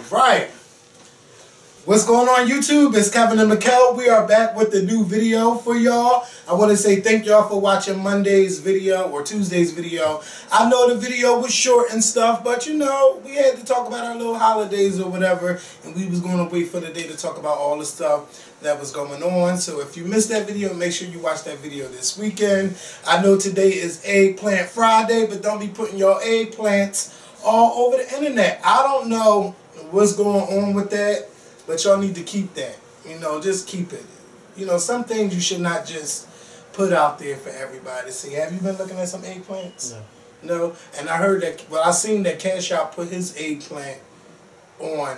Alright. What's going on YouTube? It's Kevin and Mikkel. We are back with the new video for y'all. I want to say thank y'all for watching Monday's video or Tuesday's video. I know the video was short and stuff, but you know, we had to talk about our little holidays or whatever, and we was going to wait for the day to talk about all the stuff that was going on. So if you missed that video, make sure you watch that video this weekend. I know today is Eggplant Friday, but don't be putting your eggplants all over the internet. I don't know what's going on with that, but y'all need to keep that. You know, just keep it. You know, some things you should not just put out there for everybody to see. Have you been looking at some eggplants? No. No? And I heard that, well, I seen that Cash Out put his eggplant on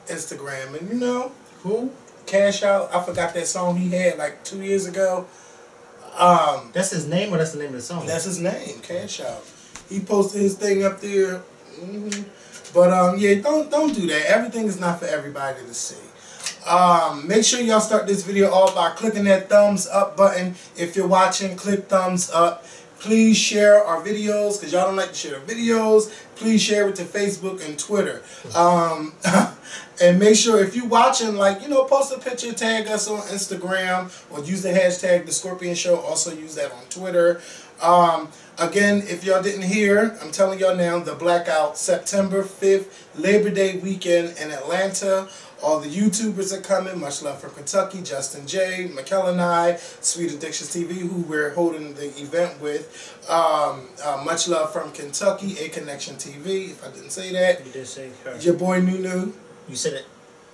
Instagram. And you know, who? Cash Out. I forgot that song he had like 2 years ago. That's his name or that's the name of the song? That's his name, Cash Out. He posted his thing up there. But yeah, don't do that. Everything is not for everybody to see. Make sure y'all start this video off by clicking that thumbs up button. If you're watching, click thumbs up. Please share our videos, because y'all don't like to share the videos. Please share it to Facebook and Twitter. And make sure if you're watching, like, you know, post a picture, tag us on Instagram, or use the hashtag The Scorpion Show. Also use that on Twitter. Again, if y'all didn't hear, I'm telling y'all now, the blackout, September 5th, Labor Day weekend in Atlanta. All the YouTubers are coming. Much love from Kentucky. Justin J, Mikkel and I, Sweet Addictions TV, who we're holding the event with. Much love from Kentucky, A Connection TV. If I didn't say that, You did say her. Your boy Nunu. You said it.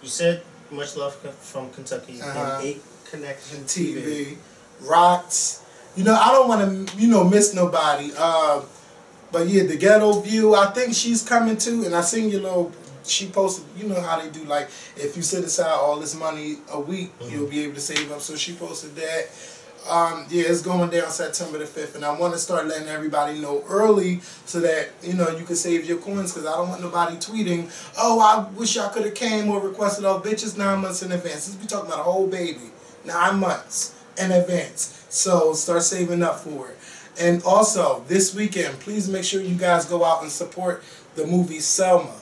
You said much love from Kentucky and A Connection TV. Rocks. You know, I don't want to, you know, miss nobody. But yeah, the Ghetto View, I think she's coming too. And I seen your little, she posted, you know how they do, like, if you set aside all this money a week, you'll be able to save up. So she posted that. Yeah, it's going down September the 5th. And I want to start letting everybody know early so that, you know, you can save your coins. Because I don't want nobody tweeting, oh, I wish I could have came or requested all bitches 9 months in advance. Since we talking about a whole baby. 9 months in advance. So start saving up for it. And also, this weekend, please make sure you guys go out and support the movie Selma.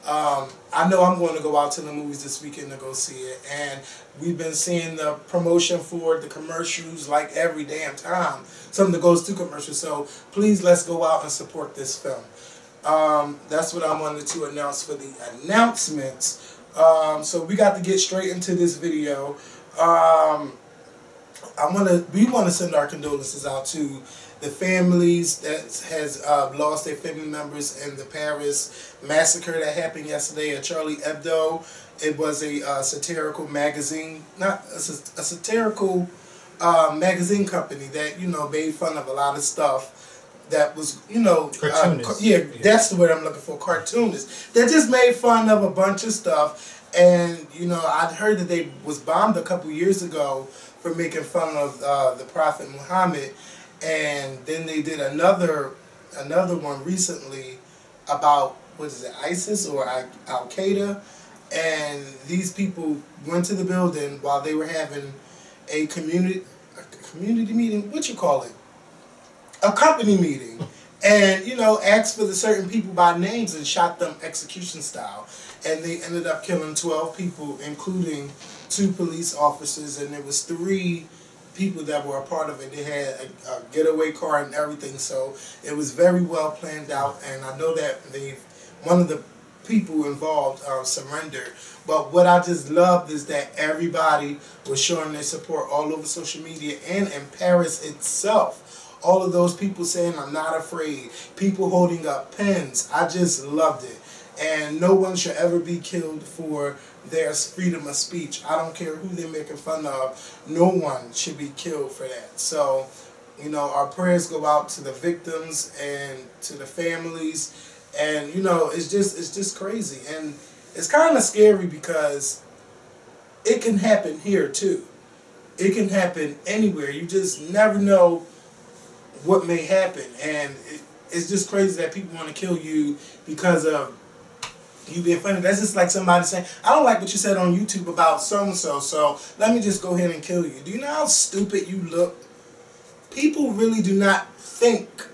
I know I'm going to go out to the movies this weekend to go see it. And we've been seeing the promotion for the commercials like every damn time. Something that goes through commercials. So please, let's go out and support this film. That's what I wanted to announce for the announcements. So we got to get straight into this video. We want to send our condolences out to the families that has lost their family members in the Paris massacre that happened yesterday at Charlie Hebdo. It was a satirical magazine, not a satirical magazine company that, you know, made fun of a lot of stuff that was, you know, yeah, that's the word I'm looking for, cartoonists. They just made fun of a bunch of stuff. And, you know, I'd heard that they was bombed a couple years ago for making fun of the Prophet Muhammad, and then they did another one recently about, what is it, ISIS or Al Qaeda, and these people went to the building while they were having a community meeting, what you call it, a company meeting, and, you know, asked for the certain people by names and shot them execution style, and they ended up killing 12 people, including 2 police officers, and there was 3 people that were a part of it. They had a getaway car and everything, so it was very well planned out, and I know that one of the people involved surrendered. But what I just loved is that everybody was showing their support all over social media and in Paris itself. All of those people saying, I'm not afraid. People holding up pens. I just loved it. And no one should ever be killed for their freedom of speech. I don't care who they're making fun of. No one should be killed for that. So, you know, our prayers go out to the victims and to the families. And, you know, it's just crazy. And it's kind of scary because it can happen here too. It can happen anywhere. You just never know what may happen. And it's just crazy that people want to kill you because of you being funny. That's just like somebody saying, I don't like what you said on YouTube about so-and-so, so let me just go ahead and kill you. Do you know how stupid you look? People really do not think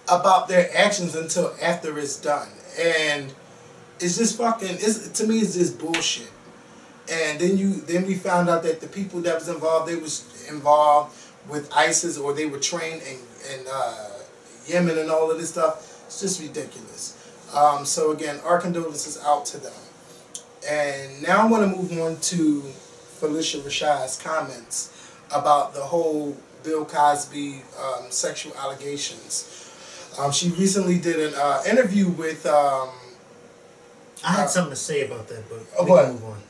about their actions until after it's done. And It's just fucking. To me, it's just bullshit. And then we found out that the people that was involved, they was involved with ISIS, or they were trained in Yemen and all of this stuff. It's just ridiculous. So again, our condolences out to them. And now I want to move on to Phylicia Rashad's comments about the whole Bill Cosby sexual allegations. She recently did an interview with... I had something to say about that, but we what? can move on.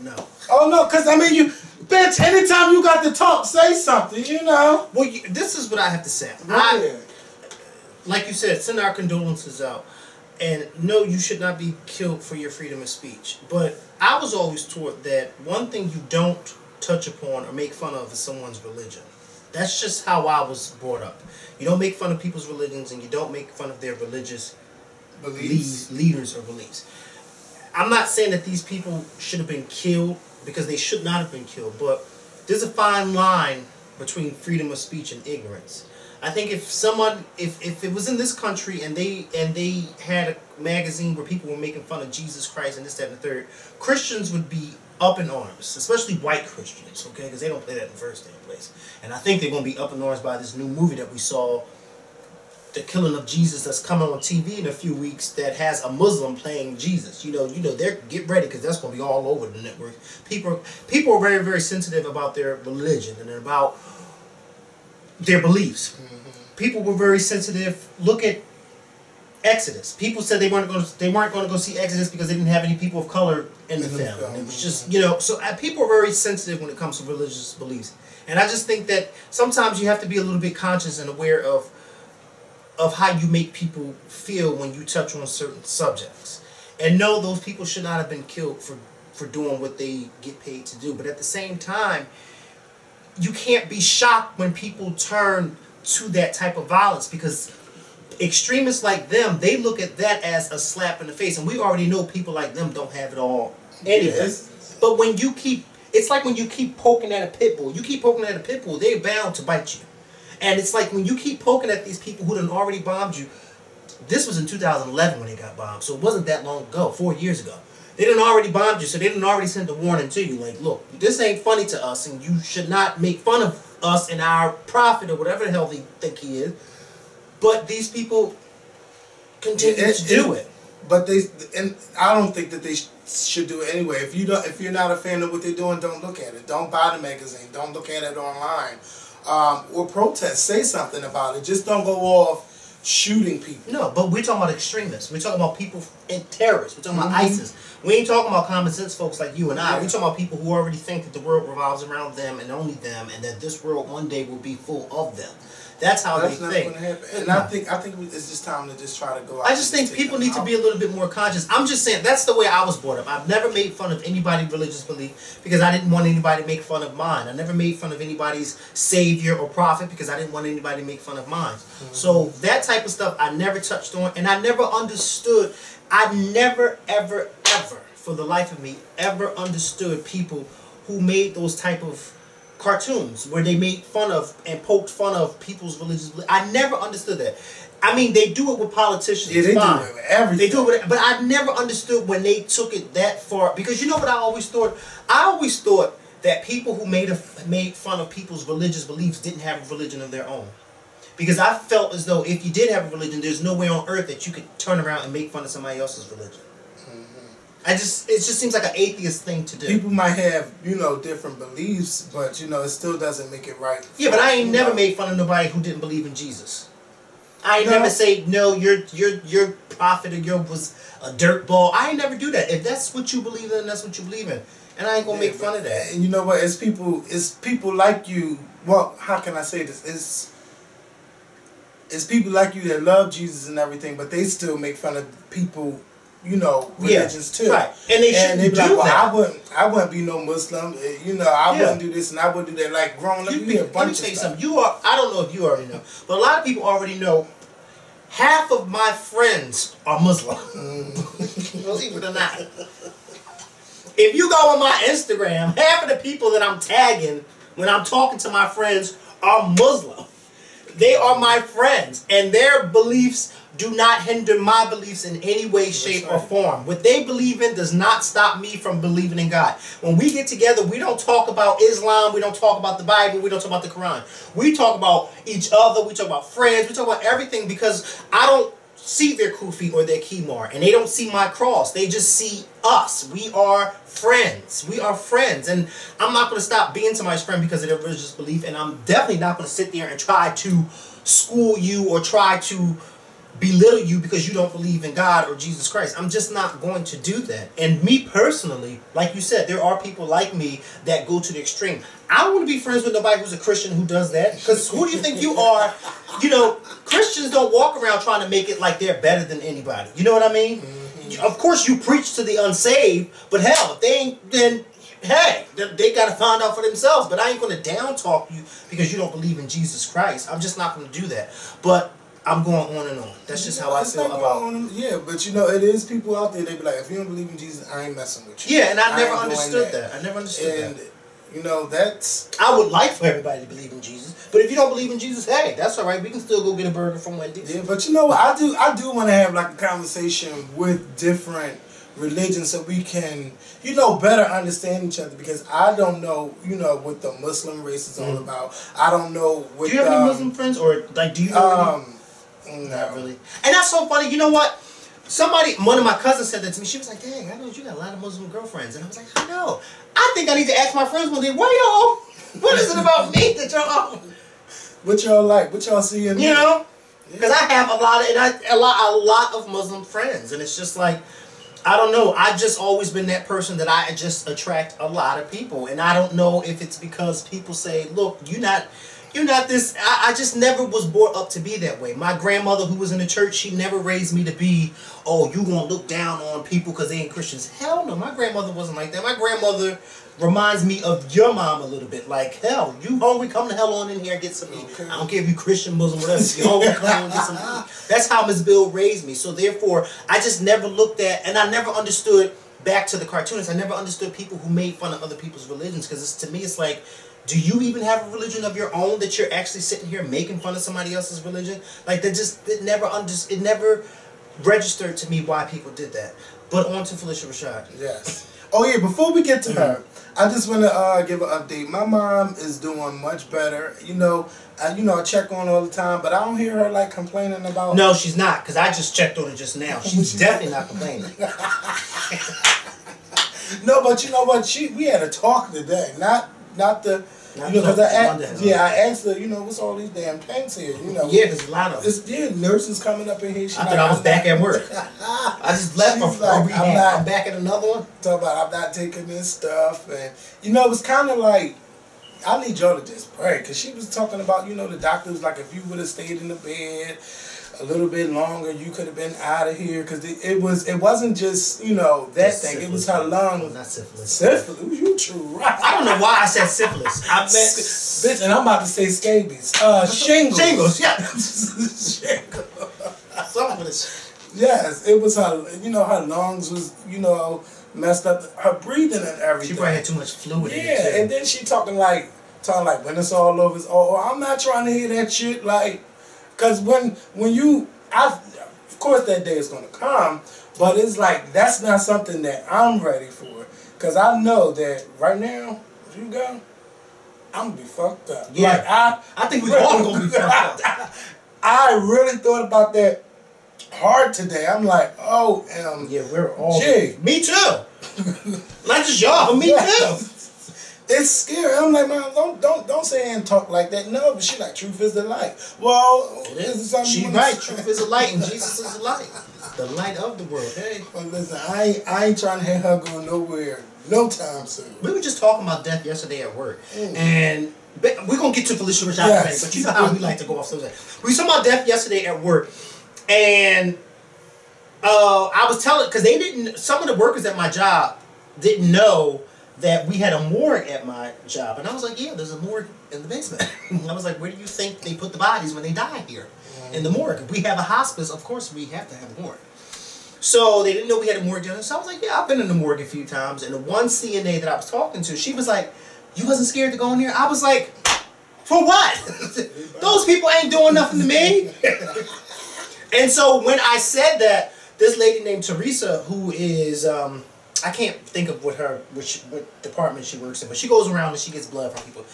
No. Oh, no, because, I mean, bitch, anytime you got to talk, say something, you know? Well, this is what I have to say. Like you said, send our condolences out. And no, you should not be killed for your freedom of speech. But I was always taught that one thing you don't touch upon or make fun of is someone's religion. That's just how I was brought up. You don't make fun of people's religions, and you don't make fun of their religious leaders or beliefs. I'm not saying that these people should have been killed, because they should not have been killed, but there's a fine line between freedom of speech and ignorance. I think if it was in this country and they had a magazine where people were making fun of Jesus Christ and this, that, and the third, Christians would be up in arms, especially white Christians, okay, because they don't play that in the first damn place. And I think they're going to be up in arms by this new movie that we saw, The Killing of Jesus, that's coming on TV in a few weeks, that has a Muslim playing Jesus. You know, they're get ready, because that's going to be all over the network. People are very, very sensitive about their religion and about their beliefs. People were very sensitive. Look at Exodus. People said they weren't going to go see Exodus because they didn't have any people of color in the film. It was just, so people are very sensitive when it comes to religious beliefs. And I just think that sometimes you have to be a little bit conscious and aware of how you make people feel when you touch on certain subjects. And no, those people should not have been killed for doing what they get paid to do. But at the same time, you can't be shocked when people turn to that type of violence, because extremists like them, they look at that as a slap in the face. And we already know people like them don't have it all anyway. Yes. But when you keep, it's like when you keep poking at a pit bull. You keep poking at a pit bull, they're bound to bite you. And it's like when you keep poking at these people who done already bombed you. This was in 2011 when they got bombed, so it wasn't that long ago, 4 years ago. They done already bombed you, so they done already sent a warning to you. Like, look, this ain't funny to us, and you should not make fun of us and our prophet or whatever the hell they think he is. But these people continue to do it. But and I don't think that they should do it anyway. If you're not a fan of what they're doing, don't look at it. Don't buy the magazine. Don't look at it online. Or protest. Say something about it. Just don't go off shooting people. No, but we're talking about extremists. We're talking about people and terrorists. We're talking about ISIS. We ain't talking about common sense folks like you and I. We're talking about people who already think that the world revolves around them and only them, and that this world one day will be full of them. That's how they think. And I think it's just time to just try to go out. I just think people need to be a little bit more conscious. I'm just saying, that's the way I was brought up. I've never made fun of anybody's religious belief because I didn't want anybody to make fun of mine. I never made fun of anybody's savior or prophet because I didn't want anybody to make fun of mine. So that type of stuff I never touched on, and I never understood. I never, ever, ever, for the life of me, ever understood people who made those type of cartoons where they made fun of and poked fun of people's religious beliefs. I never understood that. I mean, they do it with politicians. Yeah, they do it with everything. They do it with, but I never understood when they took it that far. Because you know what I always thought? I always thought that people who made fun of people's religious beliefs didn't have a religion of their own. Because I felt as though if you did have a religion, there's no way on earth that you could turn around and make fun of somebody else's religion. It just seems like an atheist thing to do. People might have, different beliefs, but, it still doesn't make it right. Yeah, but I ain't never made fun of nobody who didn't believe in Jesus. I ain't never say, no, your prophet or your was a dirtball. I ain't never do that. If that's what you believe in, that's what you believe in. And I ain't going to make fun of that. And you know what? It's people like you. Well, how can I say this? It's people like you that love Jesus and everything, but they still make fun of people, religions too. Right. And they shouldn't do that. I wouldn't be no Muslim. I wouldn't do this and I wouldn't do that. Like growing up, you hear a bunch of stuff. Something. I don't know if you already know, but a lot of people already know. Half of my friends are Muslim. Believe it or not. If you go on my Instagram, half of the people that I'm tagging when I'm talking to my friends are Muslim. They are my friends, and their beliefs do not hinder my beliefs in any way, shape, or form. What they believe in does not stop me from believing in God. When we get together, we don't talk about Islam, we don't talk about the Bible, we don't talk about the Quran. We talk about each other, we talk about friends, we talk about everything, because I don't see their kufi or their kimar, and they don't see my cross. They just see us. We are friends. We are friends, and I'm not going to stop being somebody's friend because of their religious belief, and I'm definitely not going to sit there and try to school you or try to belittle you because you don't believe in God or Jesus Christ. I'm just not going to do that. And me personally, like you said, there are people like me that go to the extreme. I don't want to be friends with nobody who's a Christian who does that, because who do you think you are? You know, Christians don't walk around trying to make it like they're better than anybody. You know what I mean? Mm-hmm. Of course you preach to the unsaved, but hell, if they ain't, then hey, they got to find out for themselves. But I ain't going to down talk you because you don't believe in Jesus Christ. I'm just not going to do that. But I'm going on and on. That's just how I feel about. Yeah, but you know, it is people out there. They be like, if you don't believe in Jesus, I ain't messing with you. Yeah, and I never understood that. I never understood that. You know, that's. I would like for everybody to believe in Jesus, but if you don't believe in Jesus, hey, that's all right. We can still go get a burger from Wendy's. Yeah, but you know what? I do want to have like a conversation with different religions so we can, you know, better understand each other, because I don't know, you know, what the Muslim race is all about. I don't know what. Do you have any Muslim friends, or like, do you know any? Not really. And that's so funny. You know what? One of my cousins said that to me. She was like, dang, I know you got a lot of Muslim girlfriends. And I was like, I know. I think I need to ask my friends one day, what is it about me that y'all... What y'all like? What y'all see in me? You know? Because I have a lot of Muslim friends. And it's just like, I don't know. I've just always been that person that I just attract a lot of people. And I don't know if it's because people say, look, you're not this. I just never was brought up to be that way. My grandmother, who was in the church, she never raised me to be, oh, you gonna look down on people because they ain't Christians. Hell no, my grandmother wasn't like that. My grandmother reminds me of your mom a little bit. Like, hell, you hungry? Come the hell on in here and get some meat. Okay. I don't care if you Christian, Muslim, whatever. You hungry? Come on and get some meat. That's how Miss Bill raised me. So therefore, I just never looked at, and I never understood, back to the cartoonists, I never understood people who made fun of other people's religions, because to me it's like, do you even have a religion of your own that you're actually sitting here making fun of somebody else's religion? Like, it never registered to me why people did that. But on to Phylicia Rashad. Yes. Oh yeah, before we get to her, I just want to give an update. My mom is doing much better. You know, I check on her all the time, but I don't hear her like complaining about. No, she's not, because I just checked on her just now. She's definitely not complaining. No, but you know what? We had a talk today, not the. Because I asked her, you know, what's all these damn tanks here? You know, yeah, there's a lot of them. Yeah, nurses coming up in here. I thought I was back at work. I just left from I'm back at another one. Talk about I'm not taking this stuff, and you know, it was kind of like, I need y'all to just pray, because she was talking about, you know, the doctor was like, if you would have stayed in the bed a little bit longer, you could have been out of here, because it wasn't just, you know, that thing. Syphilis. It was her lung. Oh, not syphilis. Syphilis? You true right. I don't know why I said syphilis. I meant bitch, and I'm about to say scabies. Shingles. Shingles, yeah. Shingles. Something with this. Yes, it was her. You know, her lungs was, you know, messed up. Her breathing and everything. She probably had too much fluid. Yeah, in it too. And then she talking like when it's all over. It's all. I'm not trying to hear that shit. Like, cause when you, of course that day is gonna come, but it's like that's not something that I'm ready for. Cause I know that right now, if you go, I'm gonna be fucked up. Yeah, like, I think we all gonna be fucked up. I really thought about that hard today. I'm like, yeah, we're all. Gee. Me too. Not just y'all, but me too. It's scary. I'm like, man, don't say and talk like that. No, but she like, truth is the light. Well, she right. Truth is a light, and Jesus is the light, the light of the world. Hey, well, listen, I ain't trying to have her go nowhere no time soon. We were just talking about death yesterday at work, and we're gonna get to Phylicia Rashad, yes. But you know how we like to go off those. We were talking about death yesterday at work, and I was telling, because some of the workers at my job didn't know that we had a morgue at my job. And I was like, yeah, there's a morgue in the basement. I was like, where do you think they put the bodies when they die here? In the morgue. If we have a hospice, of course we have to have a morgue. So they didn't know we had a morgue down there. So I was like, yeah, I've been in the morgue a few times. And the one CNA that I was talking to, she was like, you wasn't scared to go in there? I was like, for what? Those people ain't doing nothing to me. And so when I said that, this lady named Teresa, who is I can't think of what department she works in, but she goes around and she gets blood from people.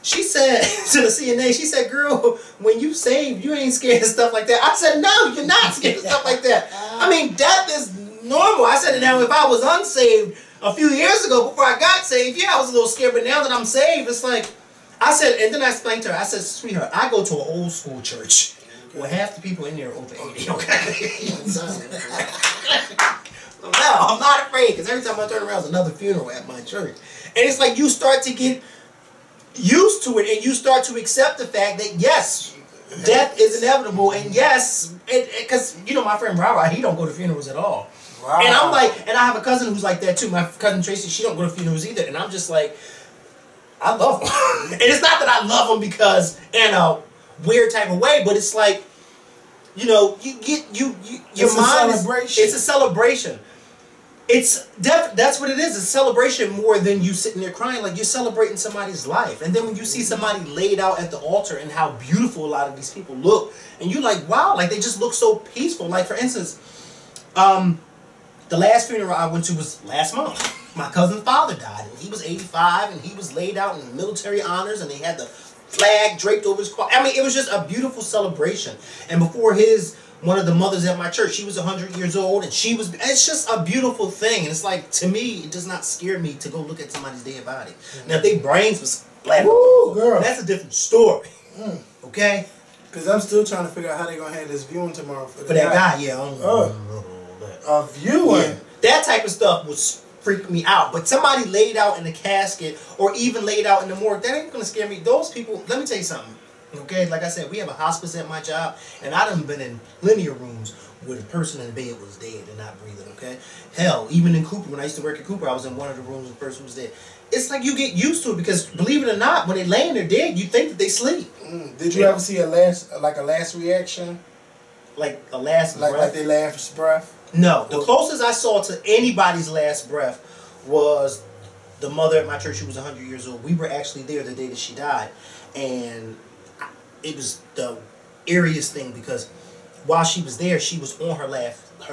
She said to the CNA, she said, "Girl, when you saved, you ain't scared of stuff like that." I said, "No, you're not scared of stuff like that. I mean, death is normal." I said, "Now, if I was unsaved a few years ago before I got saved, yeah, I was a little scared, but now that I'm saved, it's like," I said, and then I explained to her, I said, "Sweetheart, I go to an old school church where half the people in there are over 80, okay?" No, I'm not afraid, because every time I turn around, there's another funeral at my church. And it's like you start to get used to it, and you start to accept the fact that, yes, death is inevitable, and yes, because, you know, my friend Rara, he don't go to funerals at all. Wow. And I'm like, and I have a cousin who's like that too. My cousin Tracy, she don't go to funerals either, and I'm just like, I love them. And it's not that I love them because in a weird type of way, but it's like, you know, your mind is, it's a celebration. That's what it is. It's a celebration more than you sitting there crying. Like, you're celebrating somebody's life. And then when you see somebody laid out at the altar and how beautiful a lot of these people look, and you're like, wow, like they just look so peaceful. Like, for instance, the last funeral I went to was last month. My cousin's father died, and he was 85, and he was laid out in military honors, and they had the flag draped over his car. I mean, it was just a beautiful celebration. And before one of the mothers at my church, she was 100 years old, and it's just a beautiful thing. And it's like, to me, it does not scare me to go look at somebody's dead body. Now, if their brains was splattered, girl, that's a different story. Okay? Because I'm still trying to figure out how they're going to have this viewing tomorrow for that guy. Yeah. A viewing? Yeah, that type of stuff would freak me out. But somebody laid out in a casket, or even laid out in the morgue, that ain't going to scare me. Those people, let me tell you something. Okay, like I said, we have a hospice at my job, and I done been in linear rooms where the person in the bed was dead and not breathing, okay? Hell, even in Cooper, when I used to work at Cooper, I was in one of the rooms and the person was dead. It's like you get used to it, because believe it or not, when they're laying there dead, you think that they sleep. Did you ever see a last reaction? Like a last breath? Like their last breath? No. The closest I saw to anybody's last breath was the mother at my church, who was 100 years old. We were actually there the day that she died, and it was the eeriest thing, because while she was there, she was on her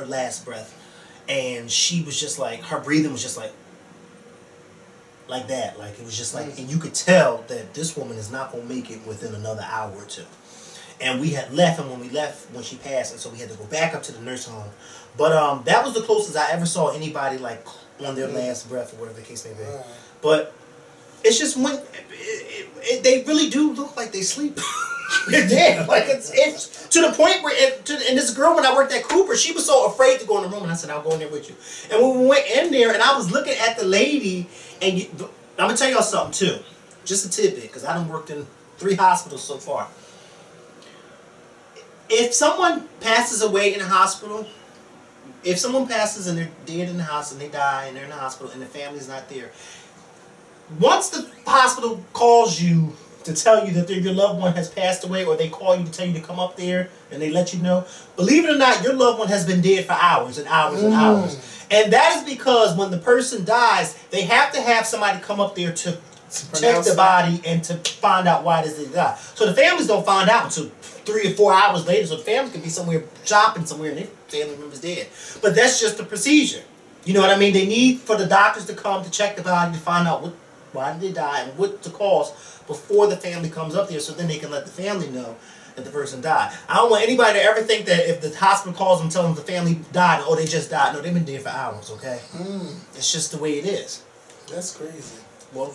last breath, and she was just like, her breathing was just like that, like it was just like, and you could tell that this woman is not gonna make it within another hour or two. And we had left, and when she passed, and so we had to go back up to the nurse home. But that was the closest I ever saw anybody like on their last breath, or whatever the case may be. But it's just when they really do look like they sleep. Yeah, like it's to the point where and this girl, when I worked at Cooper, she was so afraid to go in the room, and I said, "I'll go in there with you." And when we went in there, and I was looking at the lady, and I'm gonna tell y'all something too, just a tidbit, because I done worked in 3 hospitals so far. If someone passes away in a hospital, if someone passes and they're dead in the hospital, and they die and they're in the hospital, and the family's not there, once the hospital calls you to tell you that your loved one has passed away, or they call you to tell you to come up there and they let you know, believe it or not, your loved one has been dead for hours and hours and hours. And that is because when the person dies, they have to have somebody come up there to check the body and to find out why does they die. So the families don't find out until 3 or 4 hours later, so the family could be somewhere shopping somewhere and their family member's dead. But that's just the procedure. You know what I mean? They need for the doctors to come to check the body to find out why did they die and what the cause before the family comes up there, so then they can let the family know that the person died. I don't want anybody to ever think that if the hospital calls them, tell them the family died, oh, they just died. No, they've been dead for hours, okay? It's just the way it is. That's crazy. Well,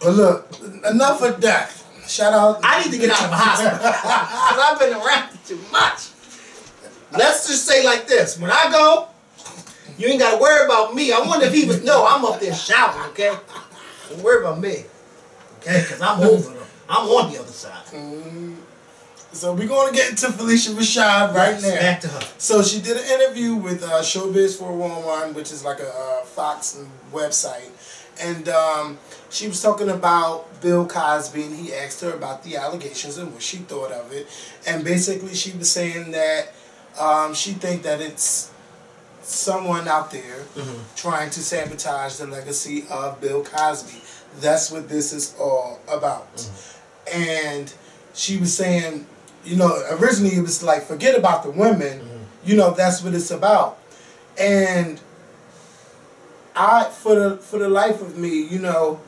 look, enough of death. Shout out. I need to get out of the hospital, because I've been around too much. Let's just say like this. When I go, you ain't got to worry about me. I wonder if he was, no, I'm up there shouting, okay? Don't worry about me. Okay, because I'm over them. I'm on the other side. So we're going to get into Phylicia Rashad right now. Back to her. So she did an interview with Showbiz 411, which is like a Fox website. And she was talking about Bill Cosby, and he asked her about the allegations and what she thought of it. And basically she was saying that she think that it's someone out there trying to sabotage the legacy of Bill Cosby. That's what this is all about. And she was saying You know, originally it was like, forget about the women. You know, that's what it's about. And for the life of me, you know,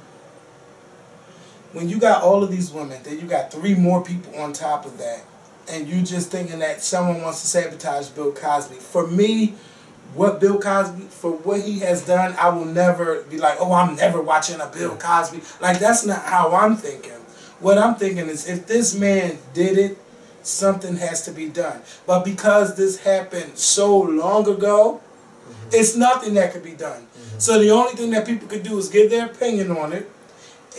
when you got all of these women, then you got 3 more people on top of that, and you just thinking that someone wants to sabotage Bill Cosby. For me, what Bill Cosby, for what he has done, I will never be like, oh, I'm never watching a Bill Cosby. Like, that's not how I'm thinking. What I'm thinking is, if this man did it, something has to be done. But because this happened so long ago, it's nothing that could be done. So the only thing that people could do is give their opinion on it,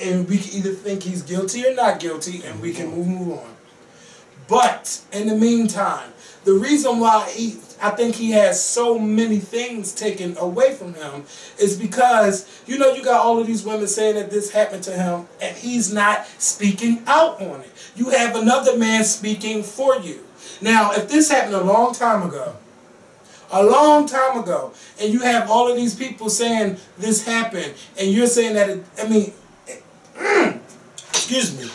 and we can either think he's guilty or not guilty, and we can move on. But in the meantime, the reason why I think he has so many things taken away from him is because, you know, you got all of these women saying that this happened to him, and he's not speaking out on it. You have another man speaking for you. Now, if this happened a long time ago, and you have all of these people saying this happened, and you're saying that excuse me,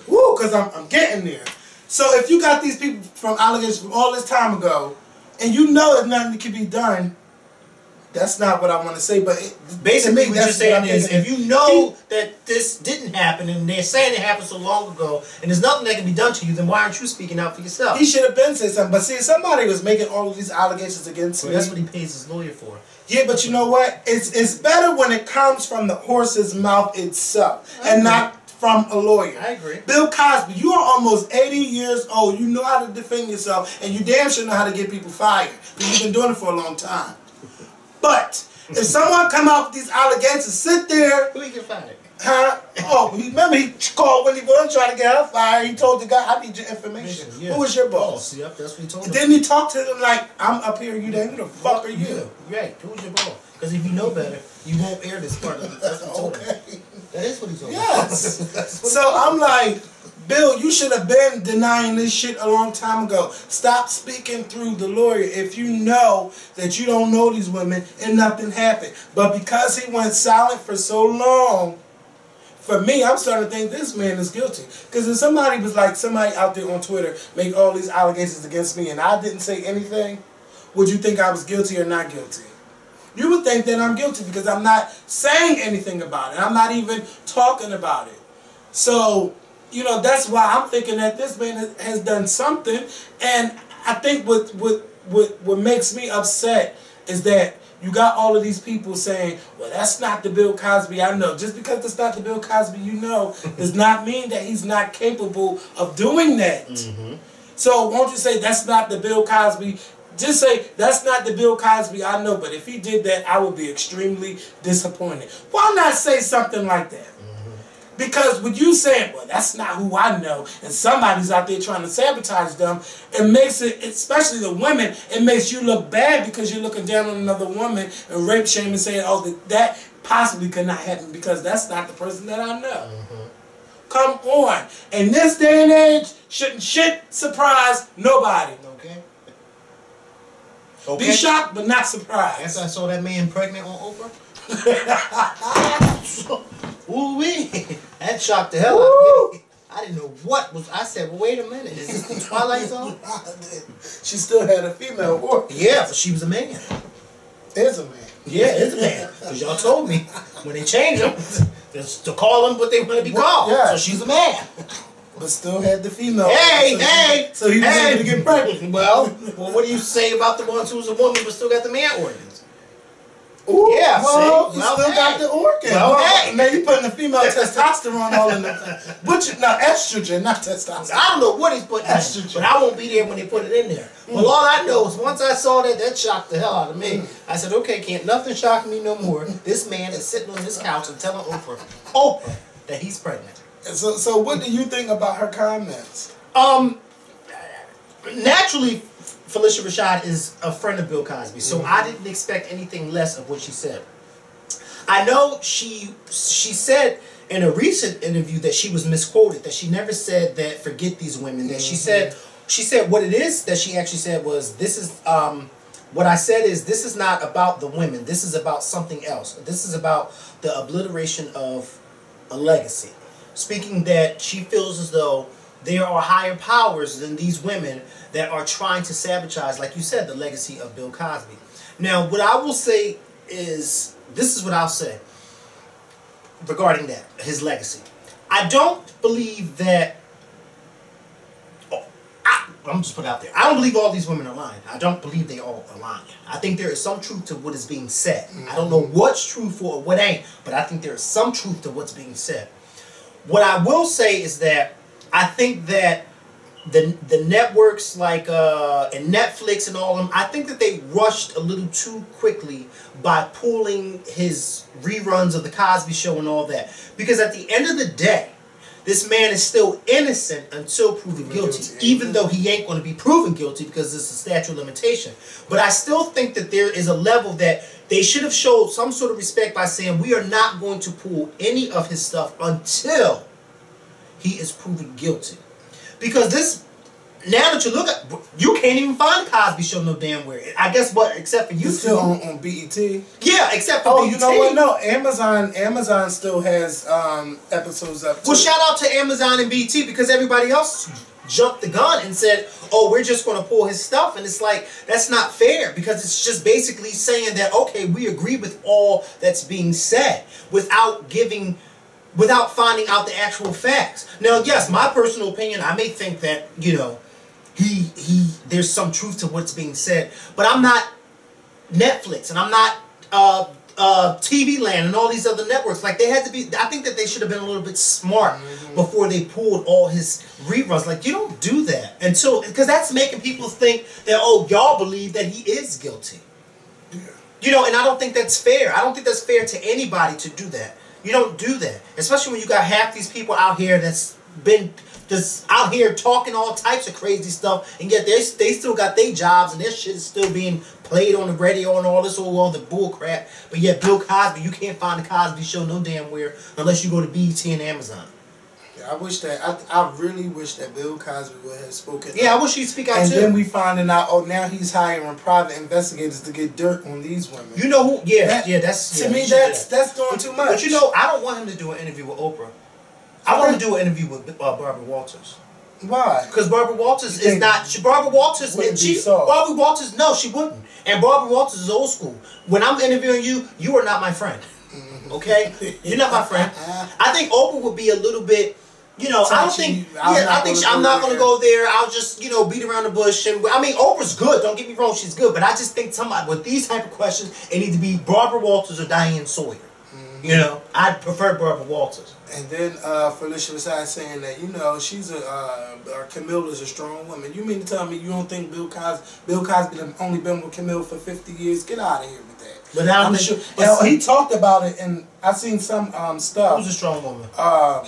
woo, because I'm getting there. So if you got these people from allegations from all this time ago, and you know there's nothing that can be done, that's not what I want to say. But basically, what you're saying is, if you know that this didn't happen, and they're saying it happened so long ago, and there's nothing that can be done to you, then why aren't you speaking out for yourself? He should have been saying something. But see, somebody was making all of these allegations against me. That's what he pays his lawyer for. Yeah, but you know what? It's better when it comes from the horse's mouth itself, and not from a lawyer. I agree. Bill Cosby, you are almost 80 years old. You know how to defend yourself, and you damn sure know how to get people fired, because you've been doing it for a long time. But if someone come out with these allegations, sit there. Who he get fired? Huh? Oh, remember he called when he was trying to get her fired. He told the guy, I need your information. Yeah. Who was your boss? Yep, that's what he told him. Then he talked to them like, I'm up here, you there. Who the fuck are you? Right. Who's your boss? Because if you know better, you won't air this part of it. That's what he told him. That is what he told him. Yes. So I'm like, Bill, you should have been denying this shit a long time ago. Stop speaking through the lawyer if you know that you don't know these women and nothing happened. But because he went silent for so long, for me, I'm starting to think this man is guilty. Because if somebody was like, somebody out there on Twitter make all these allegations against me and I didn't say anything, would you think I was guilty or not guilty? You would think that I'm guilty because I'm not saying anything about it. I'm not even talking about it. So, you know, that's why I'm thinking that this man has done something. And I think what makes me upset is that you got all of these people saying, well, that's not the Bill Cosby I know. Just because it's not the Bill Cosby you know does not mean that he's not capable of doing that. So won't you say that's not the Bill Cosby? Just say, that's not the Bill Cosby I know, but if he did that, I would be extremely disappointed. Why not say something like that? Because when you say, well, that's not who I know, and somebody's out there trying to sabotage them, it makes it, especially the women, it makes you look bad because you're looking down on another woman and rape shaming and saying, oh, that possibly could not happen because that's not the person that I know. Come on. In this day and age, shouldn't shit surprise nobody. Okay. Be shocked, but not surprised. Yes, I saw that man pregnant on Oprah. Ooh-wee. That shocked the hell out of me. I didn't know what was. I said, well, wait a minute. Is this the Twilight Zone? She still had a female organ. Yeah, but she was a man. Is a man. Yeah, it's a man. Because y'all told me when they changed them to call them what they want to be called. Yeah. So she's a man. But still had the female. Hey! So he was able to get pregnant. Well, what do you say about the ones who's a woman but still got the man organs? Ooh, yeah, well, you still got the organ. Well, now you putting the female testosterone all in the estrogen, not testosterone. I don't know what he's putting estrogen, but I won't be there when they put it in there. Well, all I know is once I saw that shocked the hell out of me. I said, okay, can't nothing shock me no more. This man is sitting on his couch and telling Oprah, that he's pregnant. So what do you think about her comments? Naturally, Phylicia Rashad is a friend of Bill Cosby, so I didn't expect anything less of what she said. I know she said in a recent interview that she was misquoted, that she never said that forget these women, that she said what it is that she actually said was, this is what I said is, this is not about the women, this is about something else. This is about the obliteration of a legacy. Speaking that she feels as though there are higher powers than these women that are trying to sabotage, like you said, the legacy of Bill Cosby. Now, what I will say is, this is what I'll say regarding that, his legacy. I don't believe that, I'm just put out there, I don't believe all these women are lying. I don't believe they all are lying. I think there is some truth to what is being said. I don't know what's truthful or what ain't, but I think there is some truth to what's being said. What I will say is that I think that the networks like and Netflix and all of them, I think that they rushed a little too quickly by pulling his reruns of the Cosby Show and all that. Because at the end of the day, this man is still innocent until proven guilty, even though he ain't going to be proven guilty because it's a statute of limitation. But I still think that there is a level that they should have showed some sort of respect by saying we are not going to pull any of his stuff until he is proven guilty. Because this, now that you look at, you can't even find the Cosby Show no damn where. I guess what, except for YouTube. It's still on BET. Yeah, except for BET. Oh, you know what? No, Amazon still has episodes up too. Well, shout out to Amazon and BET because everybody else jumped the gun and said, oh, we're just going to pull his stuff. And it's like, that's not fair because it's just basically saying that, okay, we agree with all that's being said without finding out the actual facts. Now, yes, my personal opinion, I may think that, you know, there's some truth to what's being said, but I'm not Netflix and I'm not TV Land and all these other networks. Like, they had to be, I think that they should have been a little bit smart before they pulled all his reruns. Like, you don't do that until, because that's making people think that, oh, y'all believe that he is guilty. Yeah. You know, and I don't think that's fair. I don't think that's fair to anybody to do that. You don't do that, especially when you got half these people out here that's been just out here talking all types of crazy stuff, and yet they still got their jobs and their shit is still being played on the radio and all this all the bull crap. But yet Bill Cosby, you can't find the Cosby Show no damn where unless you go to BET and Amazon. Yeah, I wish that I really wish that Bill Cosby would have spoken. Yeah, I wish he'd speak out and too. And then we finding out, oh, now he's hiring private investigators to get dirt on these women. You know who? Yeah, that's to me that's doing too much. But you know, I don't want him to do an interview with Oprah. I want to do an interview with Barbara Walters. Why? Because Barbara Walters is not. Barbara Walters Barbara Walters, no, she wouldn't. And Barbara Walters is old school. When I'm interviewing you, you are not my friend. Okay, you're not my friend. I think Oprah would be a little bit. You know, I don't think. I'm not going to go there. I'll just, you know, beat around the bush. And I mean, Oprah's good. Don't get me wrong, she's good. But I just think somebody with these type of questions, it needs to be Barbara Walters or Diane Sawyer. You know, I'd prefer Barbara Walters. And then Phylicia Rashad saying that, you know, she's Camille is a strong woman. You mean to tell me you don't think Bill Cosby only been with Camille for 50 years? Get out of here with that. But now I'm sure. He talked about it, and I seen some stuff. Who's a strong woman?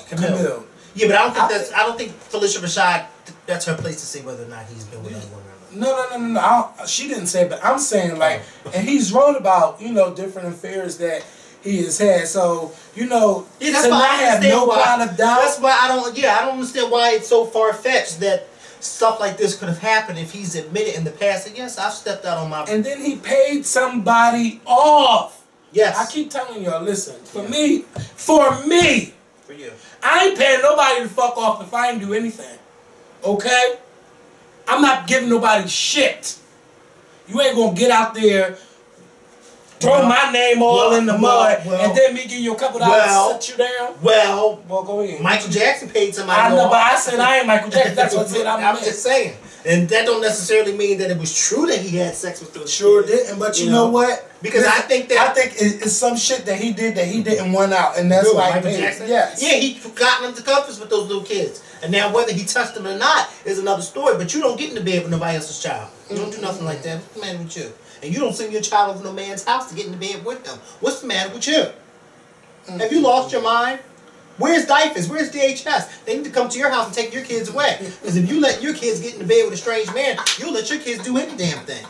Camille. Yeah, but I don't think Phylicia Rashad, that's her place to say whether or not he's been with another woman. No. She didn't say it, but I'm saying, like, and he's wrote about, you know, different affairs that he has had. So, you know, that's why I have no kind of doubt. That's why I don't understand why it's so far-fetched that stuff like this could have happened if he's admitted in the past that, yes, I've stepped out on my... And then he paid somebody off. Yes. I keep telling y'all, listen, for me, for you, I ain't paying nobody to fuck off if I ain't do anything. Okay? I'm not giving nobody shit. You ain't gonna get out there, throw my name all in the mud, and then me give you a couple dollars to sit you down. Well, go ahead. Michael Jackson paid somebody. I know, but I said I ain't Michael Jackson. That's what I said. I'm just saying. And that don't necessarily mean that it was true that he had sex with those. Sure didn't, but you know what? Because I think it's some shit that he did that he didn't want out, and that's why Michael Jackson. Yes. Yeah, he got into comforts with those little kids, and now whether he touched them or not is another story. But you don't get in the bed with nobody else's child. You don't do nothing like that. What's the matter with you? And you don't send your child over to no man's house to get in the bed with them. What's the matter with you? Have you lost your mind? Where's DIFAS? Where's DHS? They need to come to your house and take your kids away. Because if you let your kids get in the bed with a strange man, you'll let your kids do any damn thing.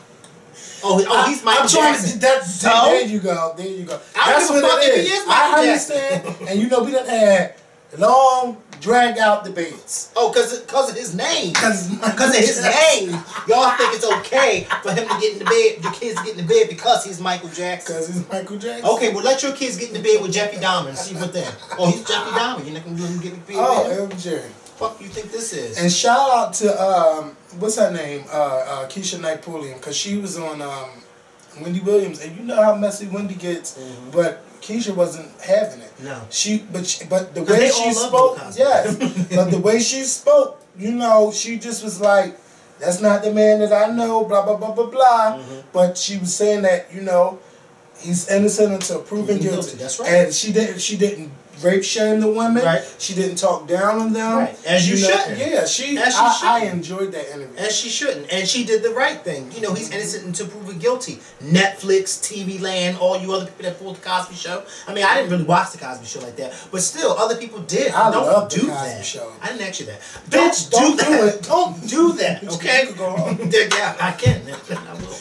Oh, he's Michael Jackson. There you go. There you go. That's what it is. I understand. And you know, we done had long, drag out debates. Oh, because of his name. Because of his name. Y'all think it's okay for him to get in the bed, your kids to get in the bed because he's Michael Jackson. Because he's Michael Jackson. Okay, well, let your kids get in the bed with Jeffrey Dahmer and see what then. Oh, he's Jeffrey Dahmer. You're not going to let him get in the bed with him? MJ. fuck you think this is? And shout out to what's her name? Keisha Knight Pulliam, because she was on Wendy Williams, and you know how messy Wendy gets, but Keisha wasn't having it. No. But the way she spoke, yes. But the way she spoke, you know, she just was like, that's not the man that I know, blah blah blah blah blah. But she was saying that, you know, he's innocent until proven guilty. That's right. And she didn't rape shame the women. Right. She didn't talk down on them. Right. As you shouldn't. Yeah, I enjoyed that interview. As she shouldn't. And she did the right thing. You know, he's innocent until proven guilty. Netflix, TV Land, all you other people that pulled the Cosby Show. I mean, I didn't really watch the Cosby Show like that, but still, other people did. I love do the Cosby that. Show. I didn't ask you that. Bitch, Don't do it. Don't do that. Okay. You can go on. Yeah, I can. I will.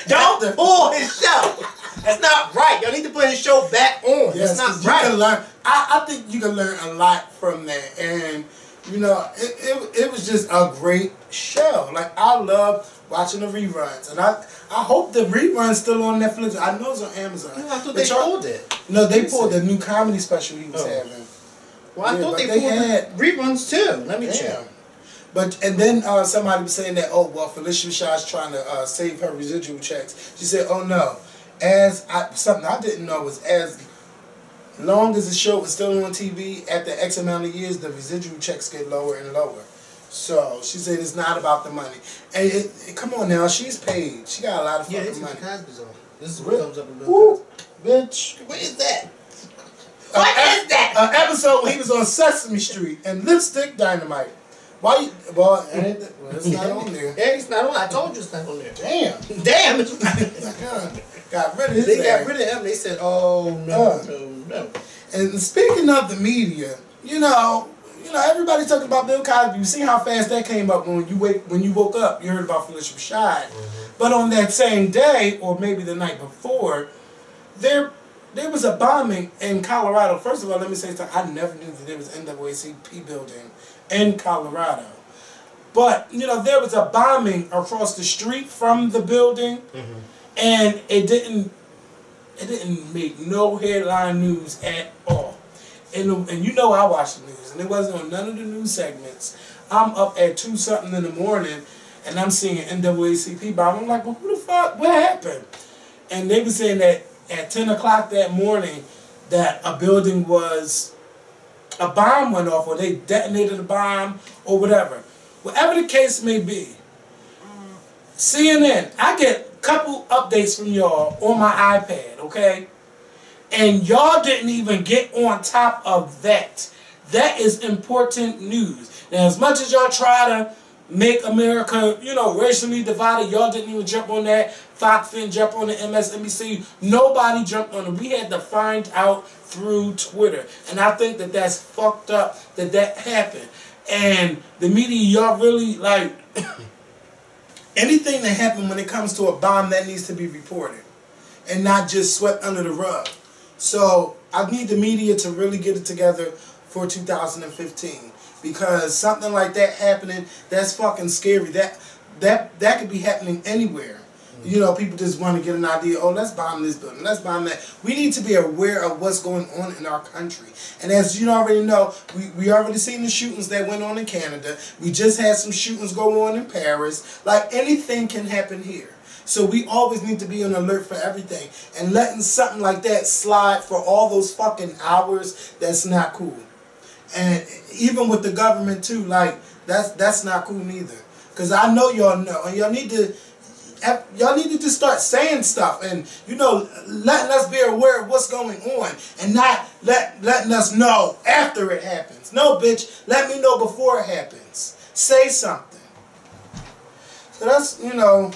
Don't pull his show. That's not right. Y'all need to put his show back on. Yes, that's not right. You can learn, I think you can learn a lot from that. And, you know, it was just a great show. Like, I love watching the reruns. And I hope the rerun's still on Netflix. I know it's on Amazon. No, I thought they pulled it. No, they pulled the new comedy special he was having. Well, I thought they pulled reruns too. Let me check. And then somebody was saying that, oh, well, Phylicia Rashad's trying to save her residual checks. She said, oh, no. Something I didn't know was as long as the show was still on TV, after X amount of years, the residual checks get lower and lower. So she said it's not about the money. And come on now, she's paid. She got a lot of fucking money. This is what comes up in the bitch. What is that? What is that? An episode when he was on Sesame Street and Lipstick Dynamite. Why you, well, it's not on there. Yeah, it's not on. I told you it's not on there. Damn. Damn. Got rid of his They got rid of him. They said, oh, no. And speaking of the media, you know, everybody's talking about Bill Cosby. You see how fast that came up when you woke up. You heard about Phylicia Rashad. But on that same day, or maybe the night before, there was a bombing in Colorado. First of all, let me say something. I never knew that there was an NAACP building in Colorado. But, you know, there was a bombing across the street from the building, and it didn't make no headline news at all. And you know I watch the news, and it wasn't on none of the news segments. I'm up at 2-something in the morning, and I'm seeing an NAACP bomb. I'm like, well, who the fuck? What happened? And they were saying that at 10 o'clock that morning that a bomb went off, or they detonated a bomb, or whatever. Whatever the case may be, CNN, I get a couple updates from y'all on my iPad, okay? And y'all didn't even get on top of that. That is important news. Now, as much as y'all try to make America, you know, racially divided, y'all didn't even jump on that. Fox didn't jump on the MSNBC. Nobody jumped on it. We had to find out through Twitter. And I think that that's fucked up that happened. And the media, y'all really, like, anything that happened when it comes to a bomb, that needs to be reported. And not just swept under the rug. So I need the media to really get it together for 2015. Because something like that happening, that's fucking scary. That could be happening anywhere. You know, people just want to get an idea, oh, let's bomb this building, let's bomb that. We need to be aware of what's going on in our country. And as you already know, we already seen the shootings that went on in Canada. We just had some shootings go on in Paris. Like, anything can happen here. So we always need to be on alert for everything. And letting something like that slide for all those fucking hours, that's not cool. And even with the government too, like, that's not cool neither. Because I know y'all know, and y'all need to just start saying stuff, and, you know, letting us be aware of what's going on, and not letting us know after it happens. No, bitch, let me know before it happens. Say something. So that's, you know,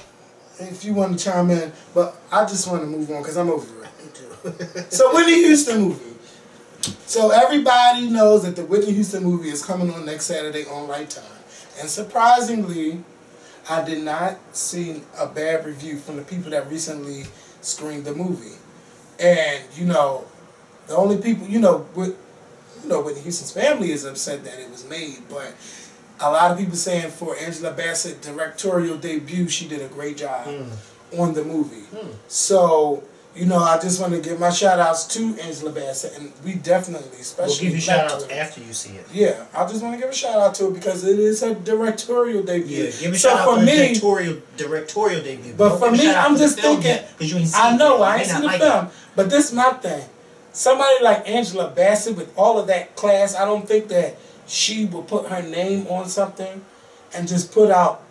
if you want to chime in, but I just want to move on because I'm over it. So Whitney Houston movie. So everybody knows that the Whitney Houston movie is coming on next Saturday on Lifetime. And surprisingly, I did not see a bad review from the people that recently screened the movie. And, you know, the only people, Whitney Houston's family is upset that it was made, but a lot of people saying for Angela Bassett's directorial debut, she did a great job on the movie. So, You know, I just want to give my shout outs to Angela Bassett, and we definitely, especially. We'll give you shout outs after you see it. Yeah, I just want to give a shout out to it because it is her directorial debut. Yeah, give a shout out to the directorial debut. But for me, I'm just thinking, I know, I ain't seen the film, but this is my thing. Somebody like Angela Bassett with all of that class, I don't think that she would put her name on something and just put out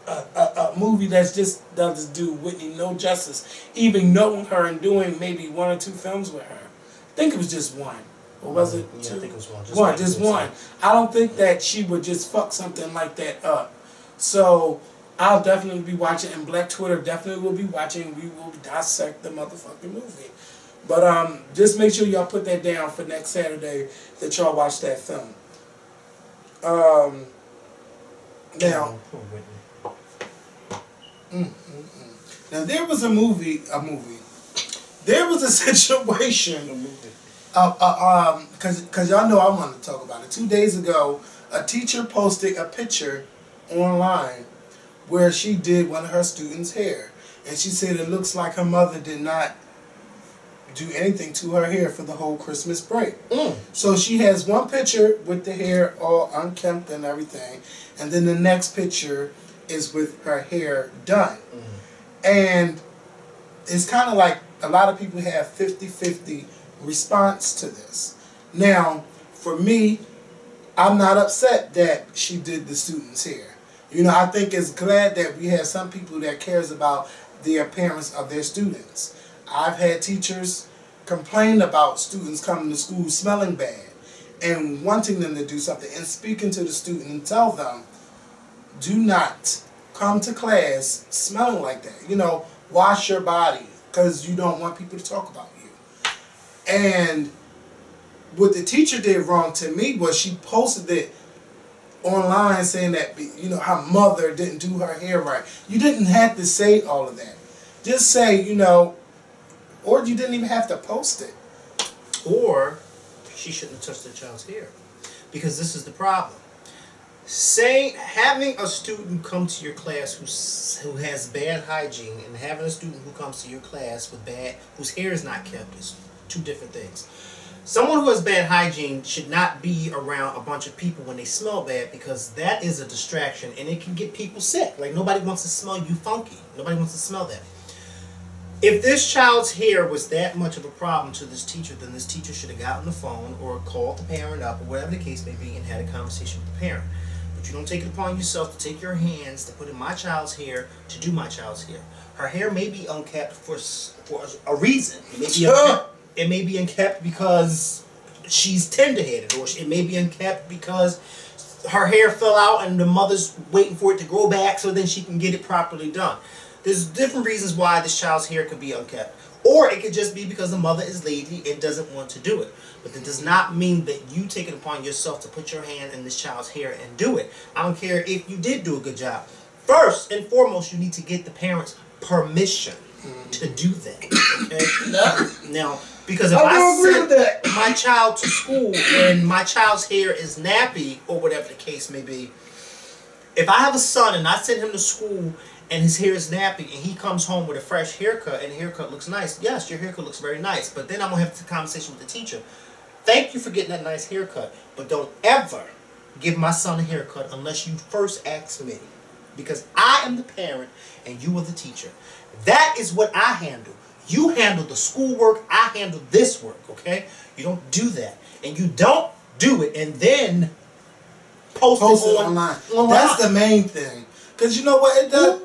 a movie that's just doesn't do Whitney no justice. Even knowing her and doing maybe 1 or 2 films with her. I think it was just 1. Or was it 2? Yeah, I think it was 1. Just one. I don't think that she would just fuck something like that up. So I'll definitely be watching, and Black Twitter definitely will be watching. We will dissect the motherfucking movie. But just make sure y'all put that down for next Saturday that y'all watch that film. Now, now there was a movie. There was a situation. Because y'all know I wanted to talk about it. 2 days ago, a teacher posted a picture online where she did one of her students' hair, and she said it looks like her mother did not do anything to her hair for the whole Christmas break. So she has one picture with the hair all unkempt and everything, and then the next picture is with her hair done. And it's kind of like a lot of people have 50-50 response to this. Now, for me, I'm not upset that she did the student's hair. You know, I think it's glad that we have some people that cares about the appearance of their students. I've had teachers complain about students coming to school smelling bad and wanting them to do something, and speaking to the student and tell them, do not come to class smelling like that. You know, wash your body because you don't want people to talk about you. And what the teacher did wrong to me was she posted it online saying that, you know, her mother didn't do her hair right. You didn't have to say all of that. Just say, you know, or you didn't even have to post it. Or she shouldn't have touched the child's hair. Because this is the problem. Having a student come to your class who has bad hygiene, and having a student who comes to your class whose hair is not kept is 2 different things. Someone who has bad hygiene should not be around a bunch of people when they smell bad, because that is a distraction and it can get people sick. Like, nobody wants to smell you funky. Nobody wants to smell that. If this child's hair was that much of a problem to this teacher, then this teacher should have gotten the phone or called the parent up or whatever the case may be and had a conversation with the parent. But you don't take it upon yourself to take your hands to put in my child's hair to do my child's hair. Her hair may be unkept for a reason. It may be unkept because she's tender-headed, or it may be unkept because her hair fell out and the mother's waiting for it to grow back so then she can get it properly done. There's different reasons why this child's hair could be unkept. Or it could just be because the mother is lazy and doesn't want to do it. But that does not mean that you take it upon yourself to put your hand in this child's hair and do it. I don't care if you did do a good job. First and foremost, you need to get the parents' permission to do that. Okay? Now, because if I send my child to school and my child's hair is nappy or whatever the case may be, if I have a son and I send him to school and his hair is nappy and he comes home with a fresh haircut and the haircut looks nice, yes, your haircut looks very nice, but then I'm going to have a conversation with the teacher. Thank you for getting that nice haircut, but don't ever give my son a haircut unless you first ask me, because I am the parent and you are the teacher. That is what I handle. You handle the schoolwork, I handle this work, okay? You don't do that. And you don't do it and then post it online. That's the main thing. Because you know what it does?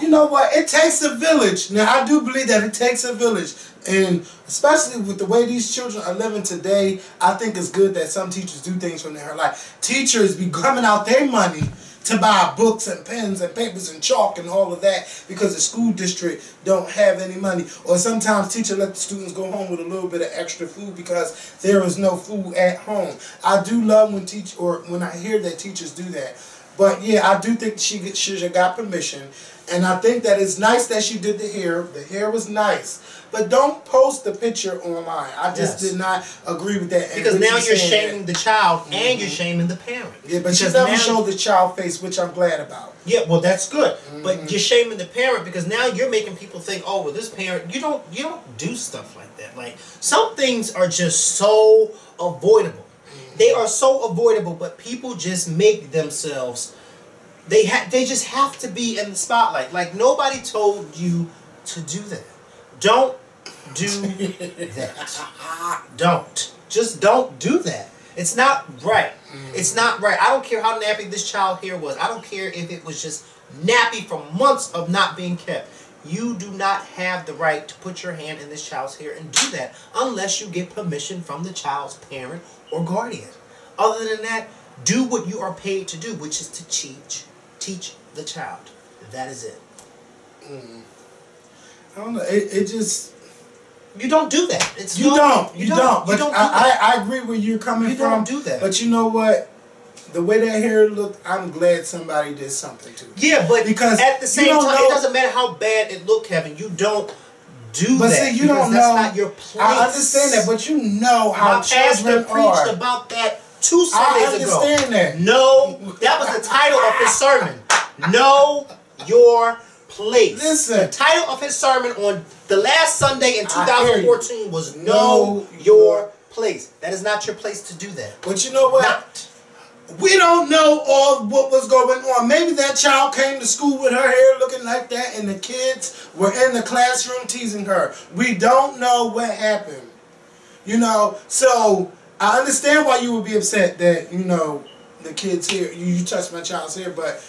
You know what? It takes a village. Now, I do believe that it takes a village. And especially with the way these children are living today, I think it's good that some teachers do things from their life. Teachers be coming out their money to buy books and pens and papers and chalk and all of that because the school district don't have any money. Or sometimes teachers let the students go home with a little bit of extra food because there is no food at home. I do love when I hear that teachers do that. But yeah, I do think she should have got permission. And I think that it's nice that she did the hair. The hair was nice. But don't post the picture online. I just did not agree with that. Because now you're shaming the child and you're shaming the parent. Yeah, but she never showed the child face, which I'm glad about. Yeah, well, that's good. But you're shaming the parent because now you're making people think, oh, well, this parent, you don't do stuff like that. Like, some things are just so avoidable. They are so avoidable, but people just make themselves... They just have to be in the spotlight. Like, nobody told you to do that. Don't do that. Don't. Just don't do that. It's not right. It's not right. I don't care how nappy this child hair was. I don't care if it was just nappy from months of not being kept. You do not have the right to put your hand in this child's hair and do that unless you get permission from the child's parent or guardian. Other than that, do what you are paid to do, which is to teach the child. That is it. I don't know. It just... You don't do that. You don't. But I agree where you're coming from. You don't do that. But you know what? The way that hair looked, I'm glad somebody did something to it. Yeah, but because at the same time, it doesn't matter how bad it looked, Kevin. You don't do that. But see, you don't know. That's not your place. I understand that, but you know how children preached are. About that 2 Sundays ago. I understand that. No, that was the title of his sermon. Know your place. Listen. The title of his sermon on the last Sunday in 2014 was Know Your Place. That is not your place to do that. But you know what? We don't know all what was going on. Maybe that child came to school with her hair looking like that and the kids were in the classroom teasing her. We don't know what happened. You know, so I understand why you would be upset that, you know, the kid's hair, you touched my child's hair, but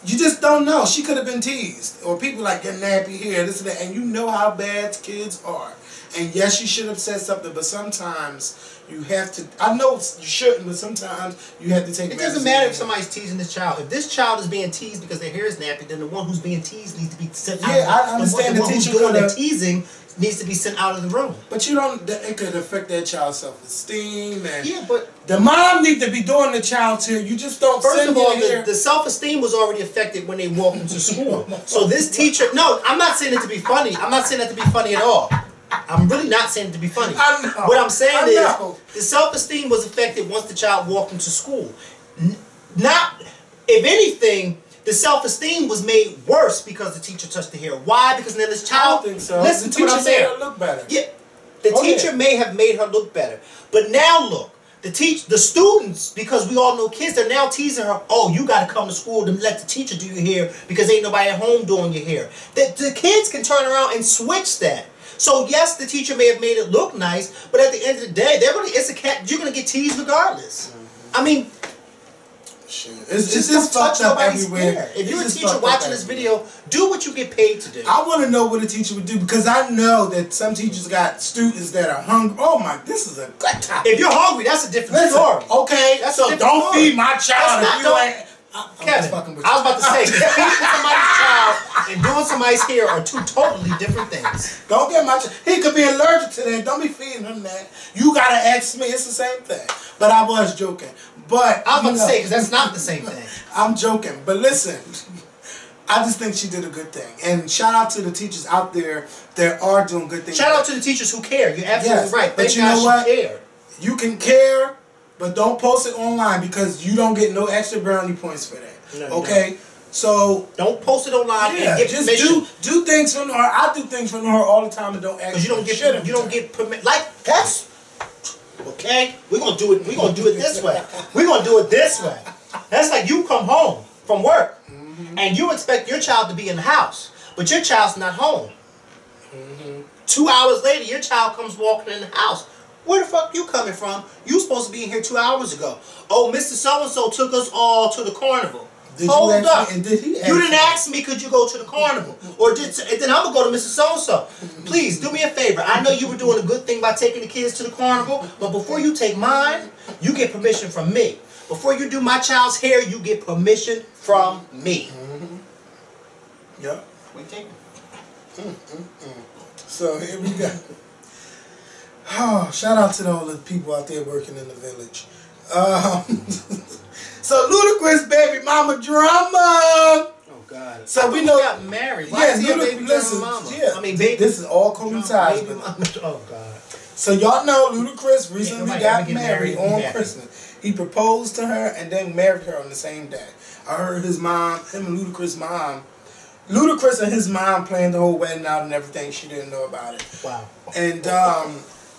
you just don't know. She could have been teased. Or people like, get nappy hair, this and that. And you know how bad kids are. And yes, you should have said something, but sometimes you have to. I know you shouldn't, but sometimes you have to take. It doesn't matter if somebody's teasing this child. If this child is being teased because their hair is nappy, then the one who's being teased needs to be sent out. Yeah, I understand. The one who's doing the teasing needs to be sent out of the room. But you don't. It could affect that child's self-esteem, and yeah, but the mom needs to be doing the child's hair. You just don't. First of all, the self-esteem was already affected when they walked into school. So this teacher, no, I'm not saying it to be funny. I'm not saying it to be funny at all. I'm really not saying it to be funny. I know. What I'm saying is the self-esteem was affected once the child walked into school. Not, if anything, the self-esteem was made worse because the teacher touched the hair. Why? Because then this child. I don't think so. Listen to what I'm saying. The teacher made her look better. Yeah, the teacher may have made her look better, but now look. The students, because we all know kids, they're now teasing her, oh, you got to come to school to let the teacher do your hair because ain't nobody at home doing your hair. The kids can turn around and switch that. So yes, the teacher may have made it look nice, but at the end of the day, you're gonna get teased regardless. I mean, it's just fucked up everywhere. If you're a teacher watching this video, do what you get paid to do. I want to know what a teacher would do because I know that some teachers got students that are hungry. Oh my, this is a good topic. If you're hungry, that's a different story. Okay, that's so don't feed my child if you ain't. Kevin, I was about to say, feeding somebody's child and doing somebody's hair are two totally different things. Don't get my child. He could be allergic to that. Don't be feeding him that. You gotta ask me. It's the same thing. But I was joking. But I was about to say, because that's not the same thing. I'm joking. But listen, I just think she did a good thing. And shout out to the teachers out there that are doing good things. Shout out to the teachers who care. You're absolutely right. But you know what? You can care. But don't post it online because you don't get no extra brownie points for that. No, okay? So don't post it online and get just permission. do things from her. I do things from her all the time and don't ask. Because you don't get permission. Like that's okay. We're gonna do it. We're gonna do it this way. We're gonna do it this way. That's like you come home from work and you expect your child to be in the house, but your child's not home. 2 hours later, your child comes walking in the house. Where the fuck you coming from? You supposed to be in here 2 hours ago. Oh, Mr. So-and-so took us all to the carnival. Hold up. You didn't ask me could you go to the carnival. Or then I'm going to go to Mr. So-and-so. Please, do me a favor. I know you were doing a good thing by taking the kids to the carnival, but before you take mine, you get permission from me. Before you do my child's hair, you get permission from me. Yep. We take So here we go. Oh, shout out to all the people out there working in the village. So Ludacris baby mama drama. Oh God. So we know got married. Why is he a baby mama? Yeah, I mean, baby, this is all coincides. Oh God. So y'all know Ludacris recently got married on happy. Christmas. He proposed to her and then married her on the same day. I heard him and Ludacris and his mom planned the whole wedding out and everything. She didn't know about it. Wow. And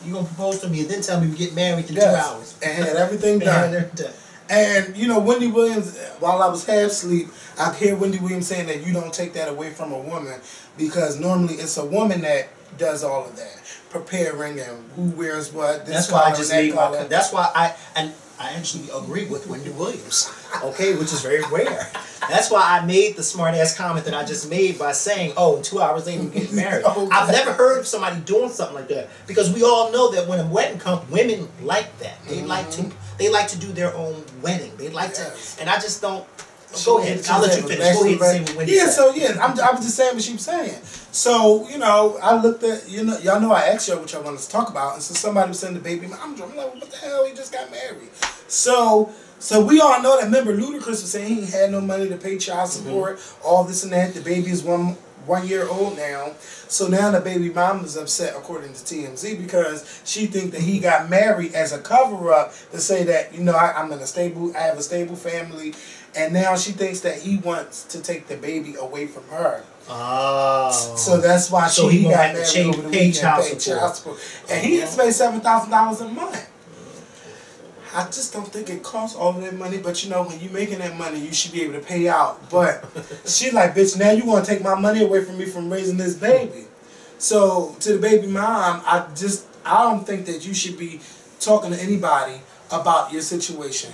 you gonna propose to me and then tell me we get married in 2 hours and had everything done. And you know, Wendy Williams, while I was half asleep, I hear Wendy Williams saying that you don't take that away from a woman because normally it's a woman that does all of that, preparing and who wears what. That's why I just made my. That's why I actually agree with Wendy Williams. Okay, which is very rare. That's why I made the smart ass comment that I just made by saying, "Oh, 2 hours later you get married." Okay. I've never heard of somebody doing something like that because we all know that when a wedding comes, women like that. They like to. They like to do their own wedding. They like to, and I just don't. Go ahead. I'll let you finish. Go ahead and say what Wendy said. So I was just saying what she was saying. So you know, I looked at y'all know I asked y'all what y'all wanted to talk about, and so somebody was saying the baby mom. I'm like, what the hell? He just got married. So we all know that. Remember, Ludacris was saying he had no money to pay child support, all this and that. The baby is one year old now. So now the baby mom is upset, according to TMZ, because she thinks that he got married as a cover-up to say that, I have a stable family, and now she thinks that he wants to take the baby away from her. Oh. So that's why he got married over the weekend, child support. And he has to pay $7,000 a month. I just don't think it costs all of that money, but when you're making that money, you should be able to pay out. But she's like, bitch, now you want to take my money away from me from raising this baby. So to the baby mom, I don't think that you should be talking to anybody about your situation.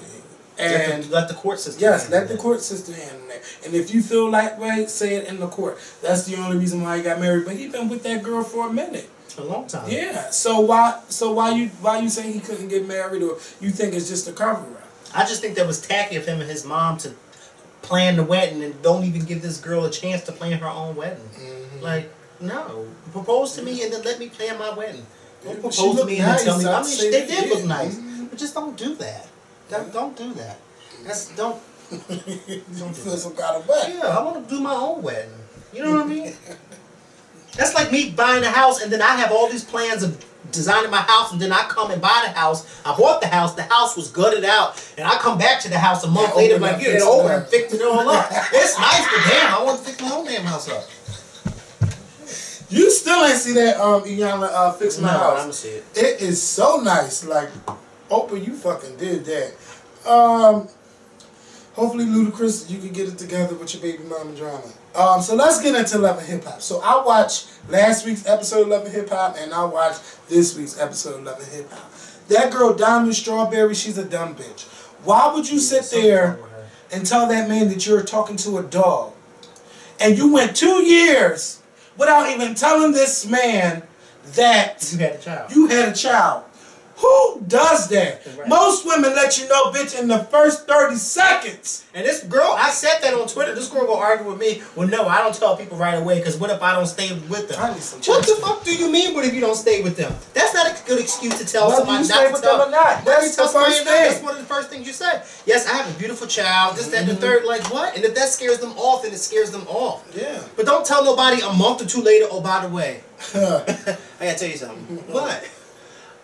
And let the court system. Yes, let the court system handle that. And if you feel that way, say it in the court. That's the only reason why he got married. But he been with that girl for a minute. A long time. Yeah. So why you saying he couldn't get married, or you think it's just a cover up? I just think that was tacky of him and his mom to plan the wedding and don't even give this girl a chance to plan her own wedding. Mm-hmm. Like, no, propose to me and then let me plan my wedding. Don't propose to me and then tell me. I mean, they did look nice, but just don't do that. Don't do that. Don't feel some kind of way. Yeah, I want to do my own wedding. You know what I mean? That's like me buying a house and then I have all these plans of designing my house and then I come and buy the house. I bought the house was gutted out, and I come back to the house a month later like, you didn't open and fixed it all up. It's nice, but damn, I want to fix my own damn house up. You still ain't see that Iyanla fix my house. I haven't seen it. It is so nice. Like, Oprah, you fucking did that. Hopefully, Ludacris, you can get it together with your baby mama drama. So let's get into Love and Hip Hop. So I watched last week's episode of Love and Hip Hop, and I watched this week's episode of Love and Hip Hop. That girl, Diamond Strawberry, she's a dumb bitch. Why would you sit there and tell that man that you're talking to a dog? And you went 2 years without even telling this man that you had a child. You had a child. Who does that? Right. Most women let you know, bitch, in the first 30 seconds. And this girl, I said that on Twitter. This girl will argue with me. Well, no, I don't tell people right away because what if I don't stay with them? What the fuck do you mean? What if you don't stay with them? That's not a good excuse to tell somebody not to tell them or not. That's the first thing. That's one of the first things you said. Yes, I have a beautiful child. This, that, and the third. Like what? And if that scares them off, then it scares them off. Yeah. But don't tell nobody a month or two later. Oh, by the way, I gotta tell you something. What?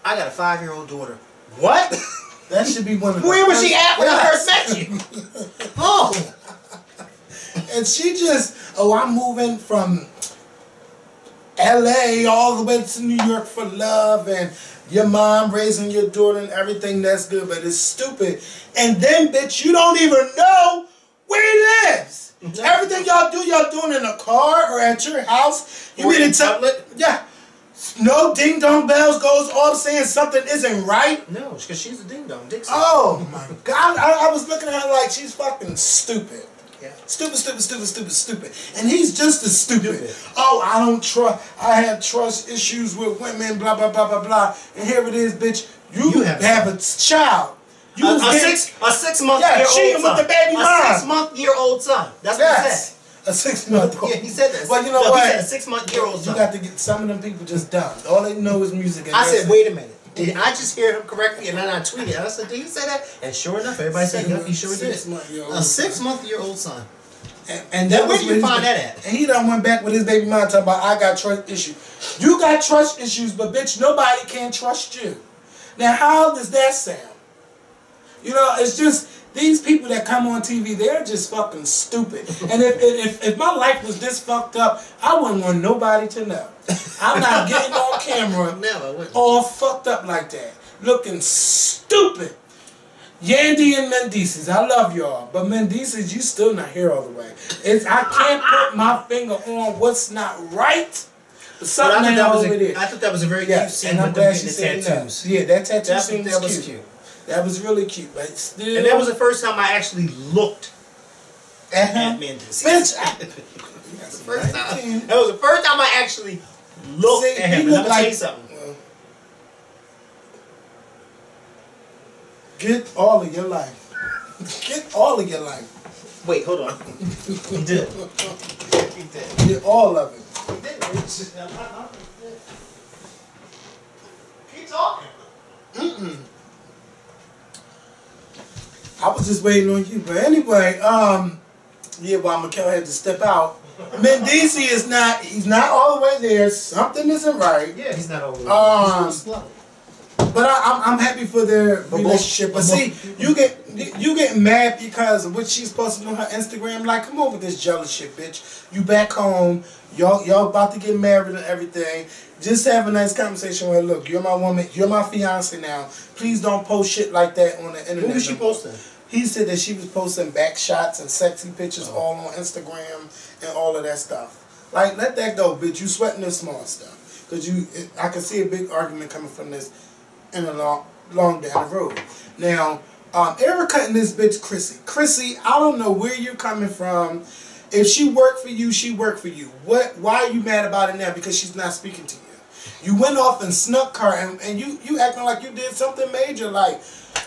I got a 5-year-old daughter. What? That should be one of the Where was she at when I first met you? Oh. And she just, I'm moving from LA all the way to New York for love, and your mom raising your daughter and everything, that's good, but it's stupid. And then, bitch, you don't even know where he lives. Mm-hmm. Everything y'all doing in a car or at your house. You mean in public? Yeah. No ding dong bells goes off saying something isn't right. No, because she's a ding dong. Dixie. Oh my God! I was looking at her like she's fucking stupid. Yeah. Stupid. And he's just as stupid. Oh, I don't trust. I have trust issues with women. Blah blah blah blah blah. And here it is, bitch. You have a child. A 6 month year old cheating son. with the baby mom. A 6 month year old son. That's what he said. A 6 month old. Yeah, he said that. Well, you know what? He said a 6 month year old son. You got to get some of them people just dumb. All they know is music. And I said, wait a minute. Did I just hear him correctly? And then I tweeted. I said, "Did you say that?" And sure enough, everybody said, "Yep, he sure did." A 6-month-year-old son. And that where you find that at? And he done went back with his baby mom talking about, I got trust issues. You got trust issues, but bitch, nobody can trust you. Now, how does that sound? You know, it's just, these people that come on TV, they're just fucking stupid. And if my life was this fucked up, I wouldn't want nobody to know. I'm not getting on camera all fucked up like that. Looking stupid. Yandy and Mendices, I love y'all, but Mendices, you still not here all the way. I can't put my finger on what's not right, but something ain't over there. I thought that was a very cute scene with them getting the tattoos. Yeah, that tattoo scene was cute. That was really cute, but still. And that was the first time I actually looked at Mendices. Bitch, That was the first time I actually looked at him. And I'm gonna tell you something. Get all of your life. Get all of your life. Wait, hold on. He did. He did. Get all of it. He did. Keep talking. I was just waiting on you. But anyway, yeah, while Mikkel had to step out. Mendici is not, he's not all the way there. Something isn't right. Yeah, he's not all the way there. He's slow. But I'm happy for their relationship. But see, you get mad because of what she's posting on her Instagram. Like, come on with this jealous shit, bitch. You back home, y'all about to get married and everything. Just have a nice conversation with her. Look, you're my woman, you're my fiance now. Please don't post shit like that on the internet. What was she posting? He said that she was posting back shots and sexy pictures all on Instagram and all of that stuff. Like, let that go, bitch. You sweating this small stuff. Because I can see a big argument coming from this in a long down the road. Now, Erica and this bitch Chrissy. Chrissy, I don't know where you're coming from. If she worked for you, she worked for you. Why are you mad about it now? Because she's not speaking to you. You went off and snuck her, and you acting like you did something major. Like,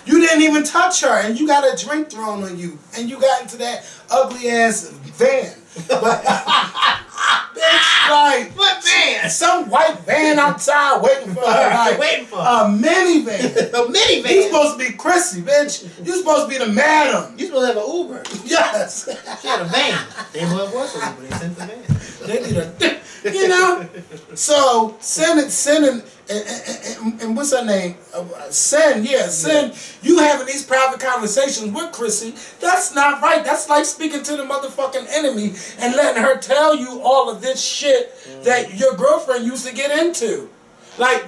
you didn't even touch her, and you got a drink thrown on you, and you got into that ugly ass van. But bitch, like, what van? Some white van outside waiting for her. Like, waiting for her. A minivan. A minivan. You supposed to be Chrissy, bitch. You supposed to be the madam. You supposed to have an Uber. Yes. She had a van. They was an Uber. They sent the van. They need a, you know. So sending and what's her name? Sen. You having these private conversations with Chrissy. That's not right. That's like speaking to the motherfucking enemy and letting her tell you all of this shit that your girlfriend used to get into. Like,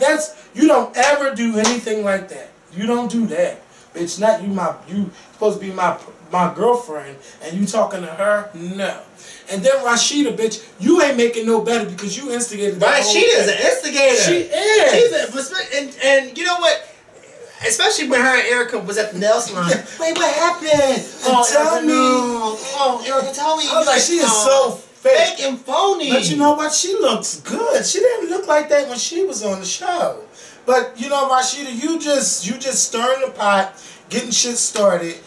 you don't ever do anything like that. You don't do that. Bitch, not you supposed to be my girlfriend and you talking to her? No. And then Rashida, bitch, you ain't making no better because you instigated that. Rashida is an instigator. She is. And you know what? Especially when her and Erica was at the nail salon. Wait, what happened? Tell me. Oh, Erica, tell me. I was like, she is so fake and phony. But you know what? She looks good. She didn't look like that when she was on the show. But you know, Rashida, you just stirring the pot, getting shit started.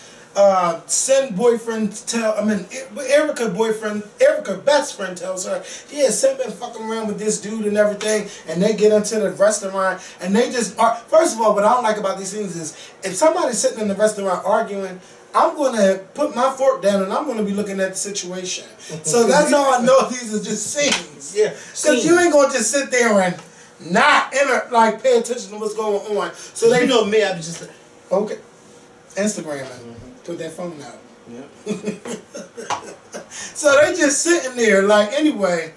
Erica best friend tells her, yeah, Sen been fucking around with this dude and everything, and they get into the restaurant, and they just are. First of all, what I don't like about these things is, if somebody's sitting in the restaurant arguing, I'm going to put my fork down and I'm going to be looking at the situation. So that's how I know these are just scenes. Yeah. Because you ain't going to just sit there and not pay attention to what's going on. So you know me, I'm just okay. Instagram. Put that phone out. Yeah. So they just sitting there, like, anyway.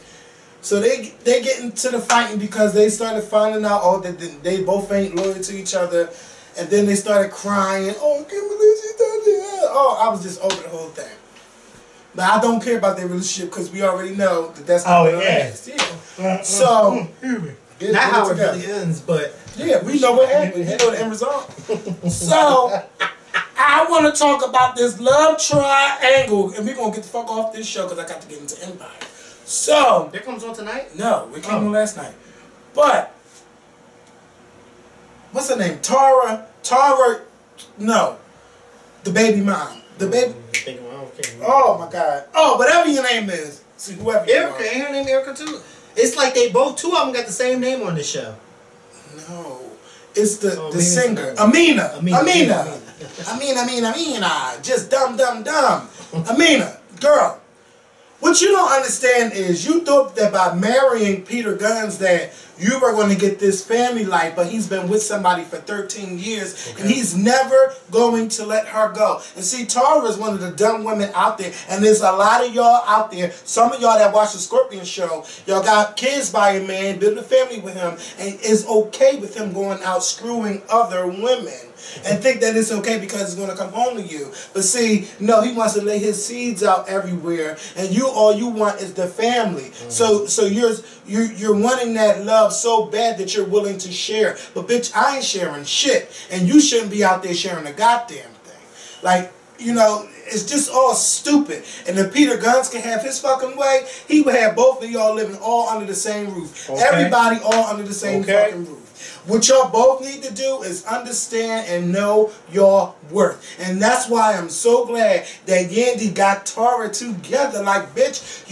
So they get into the fighting because they started finding out that they both ain't loyal to each other, and then they started crying. Oh, I can't believe she done that. Oh, I was just over the whole thing. But I don't care about their relationship because we already know that that's not what it is. Yeah. So not how it really ends, but yeah, we know what happened. We know the end result. So I want to talk about this love triangle, and we're going to get the fuck off this show because I got to get into Empire. So it comes on tonight? No, it came on last night. But what's her name? Tara, no. The baby mom. The baby. Oh my God. Oh, whatever your name is. See, whoever you Erica, ain't her name Erica too? It's like two of them got the same name on this show. No. It's the singer. Amina. Just dumb. Amina, girl. What you don't understand is you thought that by marrying Peter Guns that you were going to get this family life, but he's been with somebody for 13 years, and he's never going to let her go. And see, Tara is one of the dumb women out there, and there's a lot of y'all out there, some of y'all that watch the Scorpion show, y'all got kids by a man, build a family with him, and it's okay with him going out screwing other women. And think that it's okay because it's going to come home to you. But see, no, he wants to lay his seeds out everywhere, and all you want is the family. So you're wanting that love so bad that you're willing to share. But bitch, I ain't sharing shit, and you shouldn't be out there sharing a goddamn thing. Like, you know, it's just all stupid. And if Peter Guns can have his fucking way, he would have both of y'all living all under the same roof. Okay. Everybody all under the same fucking roof. What y'all both need to do is understand and know your worth. And that's why I'm so glad that Yandy got Tara together. Like, bitch,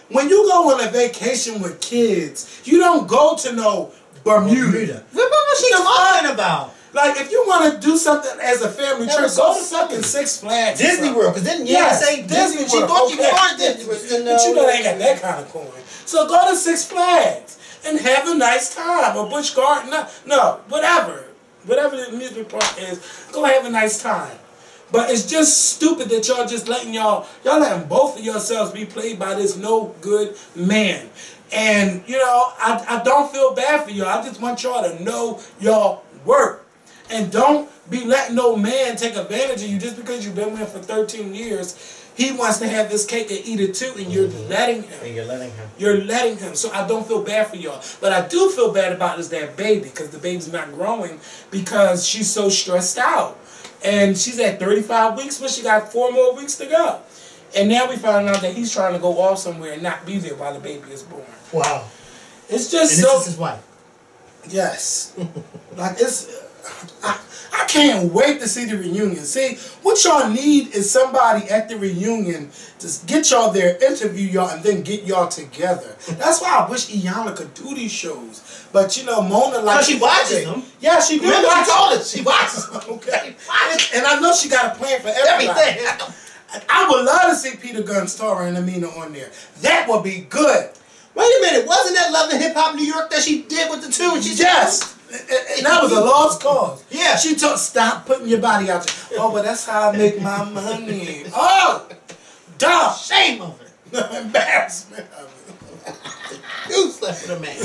when you go on a vacation with kids, you don't go to no Bermuda. What was she talking about? Like, if you want to do something as a family trip, go to fucking Six Flags. Disney World, because didn't say Disney World. She thought you wanted Disney World. But you know they ain't got that kind of coin. So go to Six Flags and have a nice time. Or Busch Garden. No, whatever. Whatever the amusement park is, go have a nice time. But it's just stupid that y'all just letting y'all letting both of yourselves be played by this no good man. And, you know, I don't feel bad for y'all. I just want y'all to know y'all worth. And don't be letting no man take advantage of you just because you've been with him for 13 years. He wants to have this cake and eat it too, and you're letting him. And you're letting him. You're letting him. So I don't feel bad for y'all. But I do feel bad about is that baby, because the baby's not growing because she's so stressed out. And she's at 35 weeks, but she got 4 more weeks to go. And now we found out that he's trying to go off somewhere and not be there while the baby is born. Wow. It's just and this is his wife. Yes. Like, it's... I can't wait to see the reunion. See, what y'all need is somebody at the reunion to get y'all there, interview y'all, and then get y'all together. That's why I wish Iyanla could do these shows. But, you know, Mona like... So she watches them. Yeah, she do. Remember she told us she watches them. Okay. And I know she got a plan for everybody. I would love to see Peter Guns, Tara, and Amina on there. That would be good. Wait a minute. Wasn't that Love and Hip Hop New York that she did with the two? And she yes. And that was a lost cause. Yeah. She told, stop putting your body out there. Oh, but that's how I make my money. Oh, dumb. Shame of it. Embarrassment of it. You slept with a man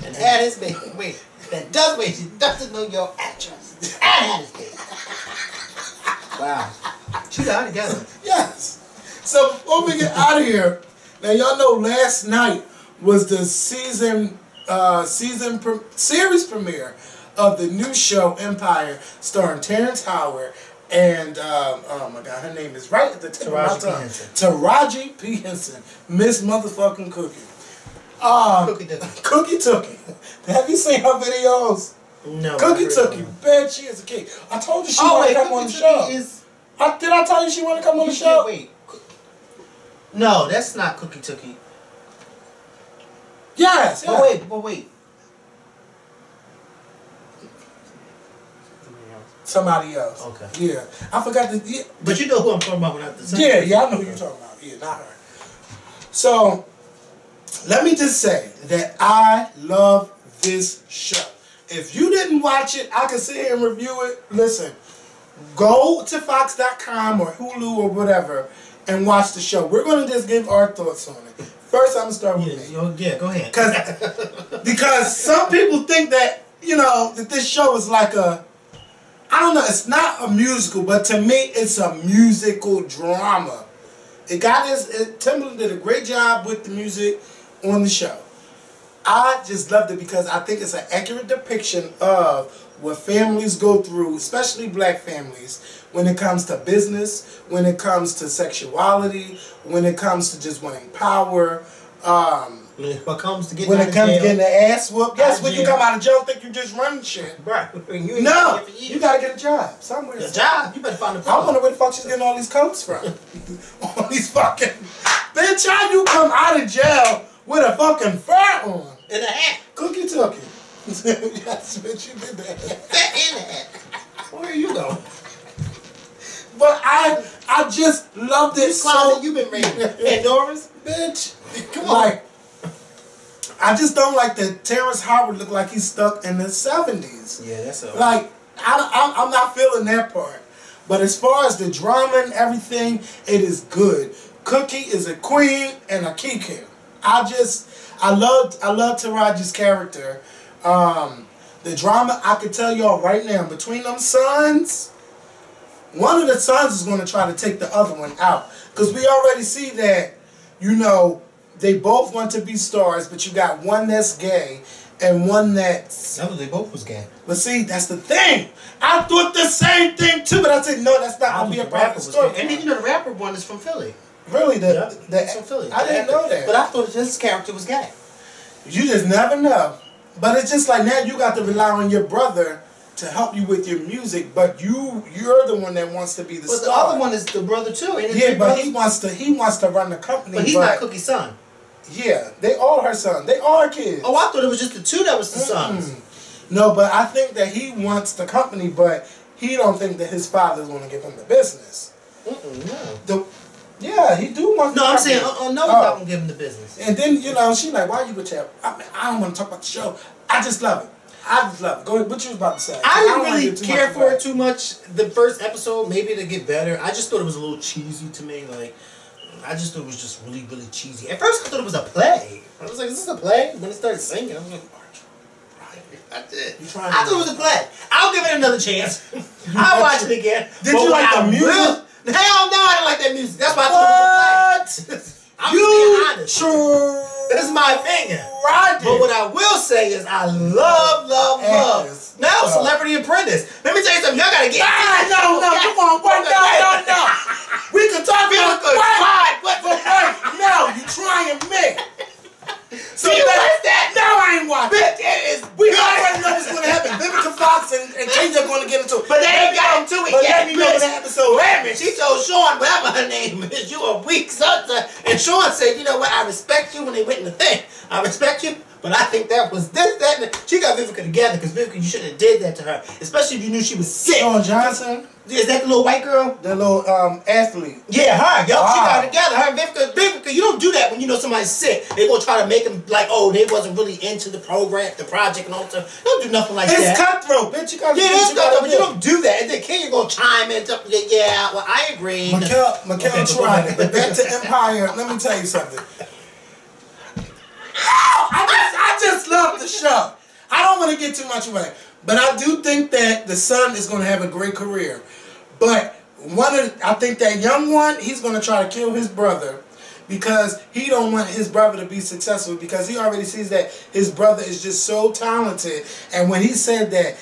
and had his baby. Wait, that does wait. She doesn't know your address. And had his baby. Wow. She got it together. Yes. So before we get out of here, now y'all know last night was the series premiere of the new show Empire, starring Terrence Howard and oh my God, her name is right at the tip of my tongue. Taraji P. Henson, Miss Motherfucking Cookie. Cookie Tookie. Have you seen her videos? No. Cookie Tookie, bitch, she is a kid. I told you she wanted to come on the show. Did I tell you she wanted to come on the show? Wait. No, that's not Cookie Tookie. Yes. But wait. Somebody else. Okay. Yeah. I forgot the... Yeah. But you know who I'm talking about when I have to say. Yeah, I know who you're talking about. Yeah, not her. So, let me just say that I love this show. If you didn't watch it, I can sit here and review it. Listen, go to Fox.com or Hulu or whatever and watch the show. We're going to just give our thoughts on it. First, I'm going to start with me. Yeah, go ahead. Because some people think that, you know, that this show is like a... I don't know, it's not a musical, but to me, it's a musical drama. Timbaland did a great job with the music on the show. I just loved it because I think it's an accurate depiction of what families go through, especially black families, when it comes to business, when it comes to sexuality, when it comes to just wanting power, when it comes to getting the ass whooped. Yes, when you come out of jail, think you just running shit. Right. You gotta get a job somewhere. A job? You better find a I wonder where the fuck she's getting all these coats from. All these fucking... Bitch, how you come out of jail with a fucking fur on? And a hat. Cookie Tookie. Yes, bitch, you did that. Where are you going? But I just loved it so. You been raiding Pandora's? Bitch. Come on. Like, I just don't like that Terrence Howard look like he's stuck in the 70s. Yeah, that's a... Like, I'm not feeling that part. But as far as the drama and everything, it is good. Cookie is a queen and a Kiki. I love Taraji's character. The drama, I can tell y'all right now, between them sons, one of the sons is going to try to take the other one out. Because we already see that, you know, they both want to be stars, but you got one that's gay and one that's... No, they both was gay. But see, that's the thing. I thought the same thing too, but I said, no, that's not going to be a part of the story. And even though the rapper one is from Philly. Really? It's from Philly. I didn't know that. But I thought his character was gay. You just never know. But it's just like now you got to rely on your brother to help you with your music, but you're the one that wants to be the star. But the other one is the brother too, ain't it? Yeah, but he wants to run the company. But he's not Cookie's son. Yeah, they all her sons. They all her kids. Oh, I thought it was just the two that was the sons. No, but I think that he wants the company, but he don't think that his father's going to give him the business. No. Yeah, he do want. No, I'm saying, no, he's not gonna give him the business. And then she like, why you with your? I don't want to talk about the show. I just love it. I just love it. Go ahead. What you was about to say? I didn't really care for it too much. The first episode, maybe to get better. I just thought it was a little cheesy to me. Like, I just thought it was just really, really cheesy. At first, I thought it was a play. I was like, is this a play? When it started singing, I was like, I did. I thought it was a play. I'll give it another chance. I'll watch it again. Did you like the music? Hell no, I didn't like that music. That's why I thought it was a play. I'm being honest. True. That's my opinion. Right. But what I will say is I love. Now, Celebrity Apprentice. Let me tell you something. Y'all gotta get. No, come on, wait, no. We can talk about it. No, you trying me. So you watch that? No, I ain't watching. Bitch, it is. We already know what's going to happen. Vivica Fox and Kenya are going to get into it. But they ain't got into it yet. yet. Let me know the episode. Wait a minute. She told Sean, whatever her name is, you a weak son. And Sean said, you know what? I respect you when they went in the thing. I respect you. But I think that was this, that, and she got Vivica together because Vivica, you shouldn't have did that to her. Especially if you knew she was sick. Sean Johnson? Is that the little white girl? The little athlete. Yeah, her. Yo, she got together. Her and Vivica, you don't do that when you know somebody's sick. They gonna try to make them like, oh, they wasn't really into the program, the project and all that stuff. Don't do nothing like that. It's cutthroat, bitch. You gotta it's cutthroat, but you don't do that. And then Kenya gonna chime in. Yeah, well, I agree. Mikkel tried it. But back to Empire, let me tell you something. I just love the show. I don't want to get too much away, but I do think that the son is going to have a great career. But I think that young one, he's going to try to kill his brother because he don't want his brother to be successful because he already sees that his brother is just so talented. And when he said that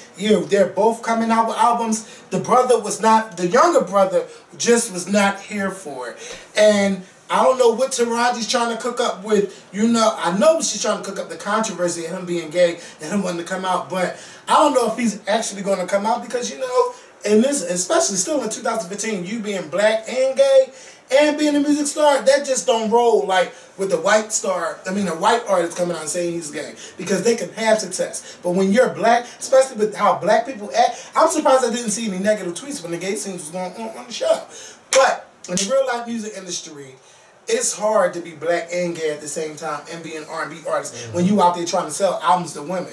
they're both coming out with albums, the younger brother just was not here for it. And I don't know what Taraji's trying to cook up with. I know she's trying to cook up the controversy of him being gay and him wanting to come out, but I don't know if he's actually going to come out because, in this, especially still in 2015, you being black and gay and being a music star, that just don't roll like with the white a white artist coming out and saying he's gay because they can have success. But when you're black, especially with how black people act, I'm surprised I didn't see any negative tweets when the gay scenes was going on the show. But in the real life music industry, it's hard to be black and gay at the same time and be an R&B artist when you out there trying to sell albums to women.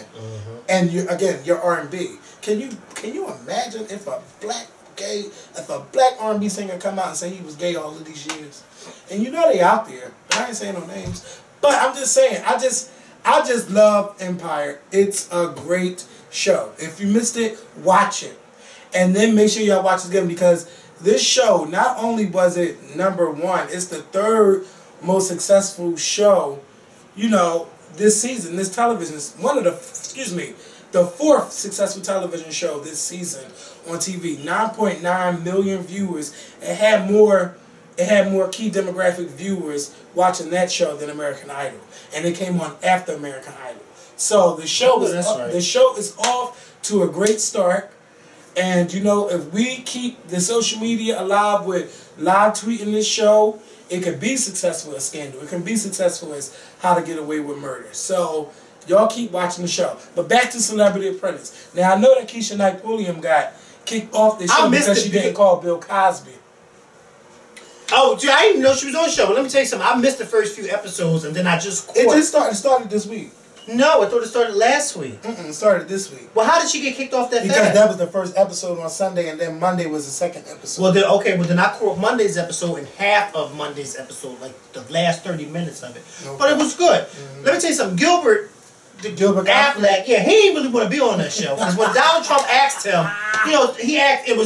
And you're R&B. Can you imagine if a black R&B singer come out and say he was gay all of these years? And they out there. I ain't saying no names, but I'm just saying I just love Empire. It's a great show. If you missed it, watch it, and then make sure y'all watch it again because this show, not only was it #1, it's the third most successful show, this season, this television. It's the fourth successful television show this season on TV. 9.9 million viewers. It had more key demographic viewers watching that show than American Idol. And it came on after American Idol. So the show is off to a great start. And if we keep the social media alive with live tweeting this show, it could be successful as Scandal. It can be successful as How to Get Away with Murder. So Y'all keep watching the show. But back to Celebrity Apprentice. Now, I know that Keisha Knight Pulliam got kicked off the show because she didn't call Bill Cosby. Oh, dude, I didn't even know she was on the show. But let me tell you something. I missed the first few episodes, and then I just caught. It started this week. No, I thought it started last week. It started this week. Well, how did she get kicked off that Because that was the first episode on Sunday, and then Monday was the second episode. Well, then I caught Monday's episode and half of Monday's episode, like the last 30 minutes of it. Okay. But it was good. Let me tell you something. Gilbert Affleck, yeah, he didn't really want to be on that show. Because when Donald Trump asked him, you know, it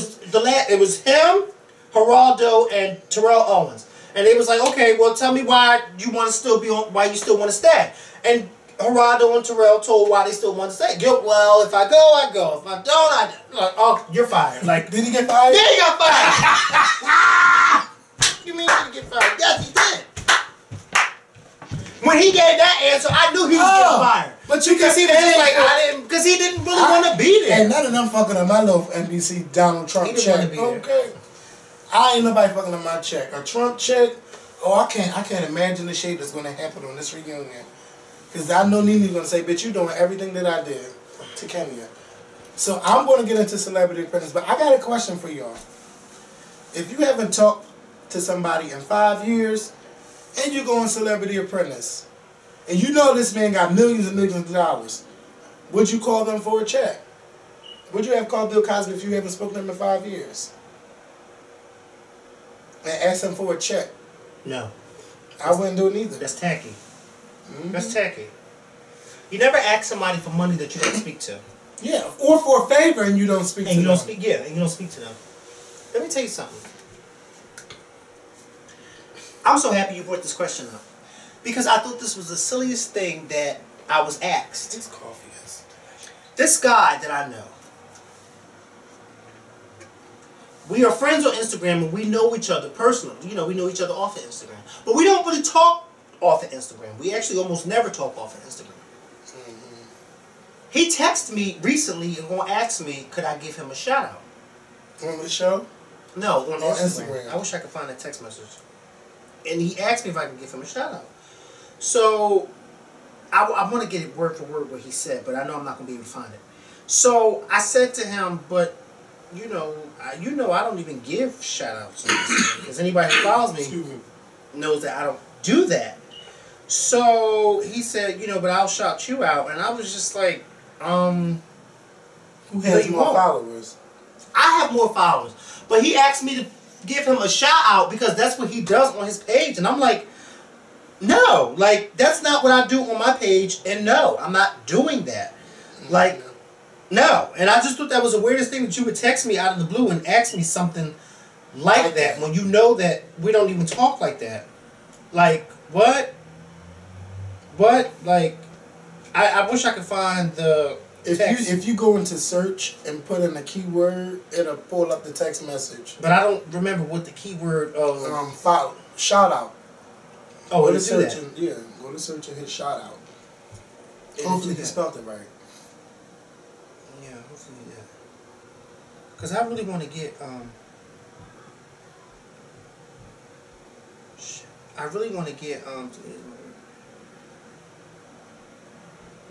was him, Geraldo, and Terrell Owens. And they was like, okay, well, tell me why you want to still be on, why you still want to stay. And Geraldo and Terrell told why they still want to stay. Well, if I go, I go. If I don't, I like, oh, you're fired. Like, did he get fired? Yeah, he got fired. You mean he didn't get fired? Yes, he did. When he gave that answer, I knew he was getting fired. But you can see because he didn't really want to be there. And none of them fucking on my little NBC Donald Trump check. Okay. I ain't nobody fucking on my check. A Trump check. Oh, I can't imagine the shit that's gonna happen on this reunion. Because I know Nene's gonna say, bitch, you doing everything that I did to Kenya. So I'm gonna get into Celebrity Apprentice, but I got a question for y'all. If you haven't talked to somebody in 5 years, and you go on Celebrity Apprentice, and you know this man got millions and millions of dollars, would you call them for a check? Would you have called Bill Cosby if you haven't spoken to him in 5 years? And ask him for a check? No. I wouldn't do it either. That's tacky. That's tacky. You never ask somebody for money that you don't speak to. Yeah, or for a favor and you don't speak to them. And you don't speak to them. Let me tell you something. I'm so happy you brought this question up. Because I thought this was the silliest thing that I was asked. This coffee is... This guy that I know. We are friends on Instagram and we know each other personally. You know, we know each other off of Instagram. But we don't really talk off of Instagram. We actually almost never talk off of Instagram. He texted me recently and gonna ask me, could I give him a shout out? On the show? No, on Instagram. I wish I could find that text message. And he asked me if I could give him a shout out. So I want to get it word for word what he said, but I know I'm not gonna be able to find it. So I said to him, but you know I don't even give shout outs on Instagram, because anybody who follows me knows that I don't do that. So he said, but I'll shout you out, and I was just like, who has more followers? I have more followers, but he asked me to give him a shout out because that's what he does on his page, and I'm like, no, like that's not what I do on my page, and no, I'm not doing that. Like, no, and I just thought that was the weirdest thing that you would text me out of the blue and ask me something like that when you know that we don't even talk like that. Like, what? What? Like, I wish I could find the text. If you go into search and put in a keyword, it'll pull up the text message. But I don't remember what the keyword shout out. Oh, go to search and go to search and hit shout out. Hopefully he spelled it right. Yeah, hopefully yeah. Cause I really want to get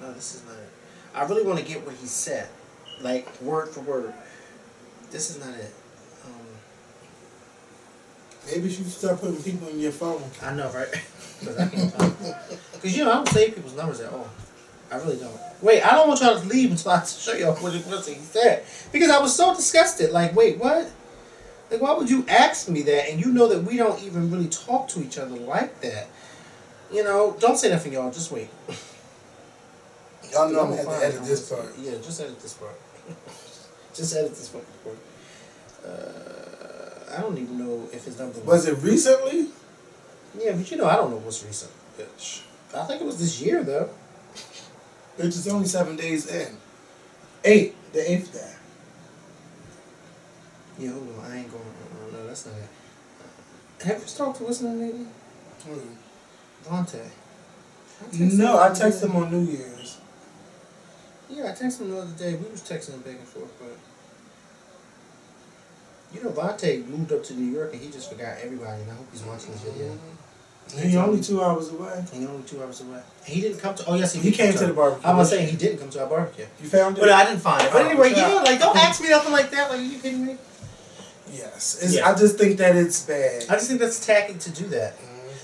no, this is not it. I really want to get what he said, like word for word. This is not it. Maybe you should start putting people in your phone. I know, right? Because I can't find it. Because I don't save people's numbers at all. I really don't. Wait, I don't want y'all to leave until I show y'all what he said. Because I was so disgusted. Like, wait, what? Like, why would you ask me that? And you know that we don't even really talk to each other like that. Don't say nothing, y'all. Just wait. Y'all know I'm going to have to edit this part. Yeah, just edit this part. Just edit this part. I don't even know if his number was it recently? Yeah, but I don't know what's recent. Bitch. I think it was this year, though. It's just only 7 days in. 8. The 8th day. Yeah, hold on. I ain't going. No, that's not it. Have you talked to what's his name? Vontae. No, I texted him on New Year's. Yeah, I texted him the other day. We was texting back and forth, but Vontae moved up to New York and he just forgot everybody, and I hope he's watching this video. He only 2 hours away. He only 2 hours away. He didn't come to. Oh yes, he came to the barbecue. I was saying he didn't come to our barbecue. You found it, but I didn't find it. But anyway, yeah, like don't ask me nothing like that. Like, are you kidding me? Yes, I just think that it's bad. I just think that's tacky to do that.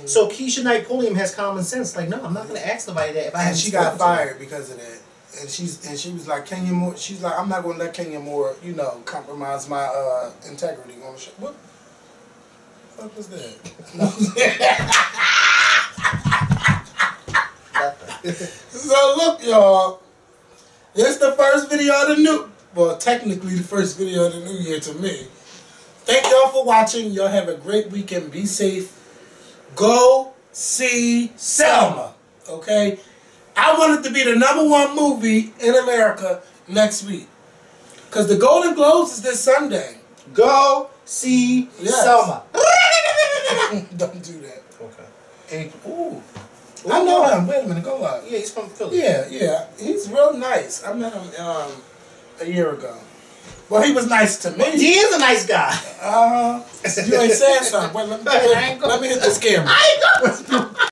So Keisha Knight Pulliam has common sense. Like, no, I'm not going to ask nobody that. If I and she got fired because of that. And she was like, Kenya Moore. She's like, I'm not going to let Kenya Moore, compromise my integrity on the show. What the fuck was that? So look, y'all. This the first video of the new. Well, technically the first video of the new year to me. Thank y'all for watching. Y'all have a great weekend. Be safe. Go see Selma. Okay? I want it to be the #1 movie in America next week. Because the Golden Globes is this Sunday. Go see Selma. Don't do that. Okay. Ooh. I know him. Wait a minute. Go up. Yeah, he's from Philly. Yeah. He's real nice. I met him a year ago. Well, he was nice to me. He is a nice guy. You ain't saying something. Wait, let me hit this camera. I ain't going.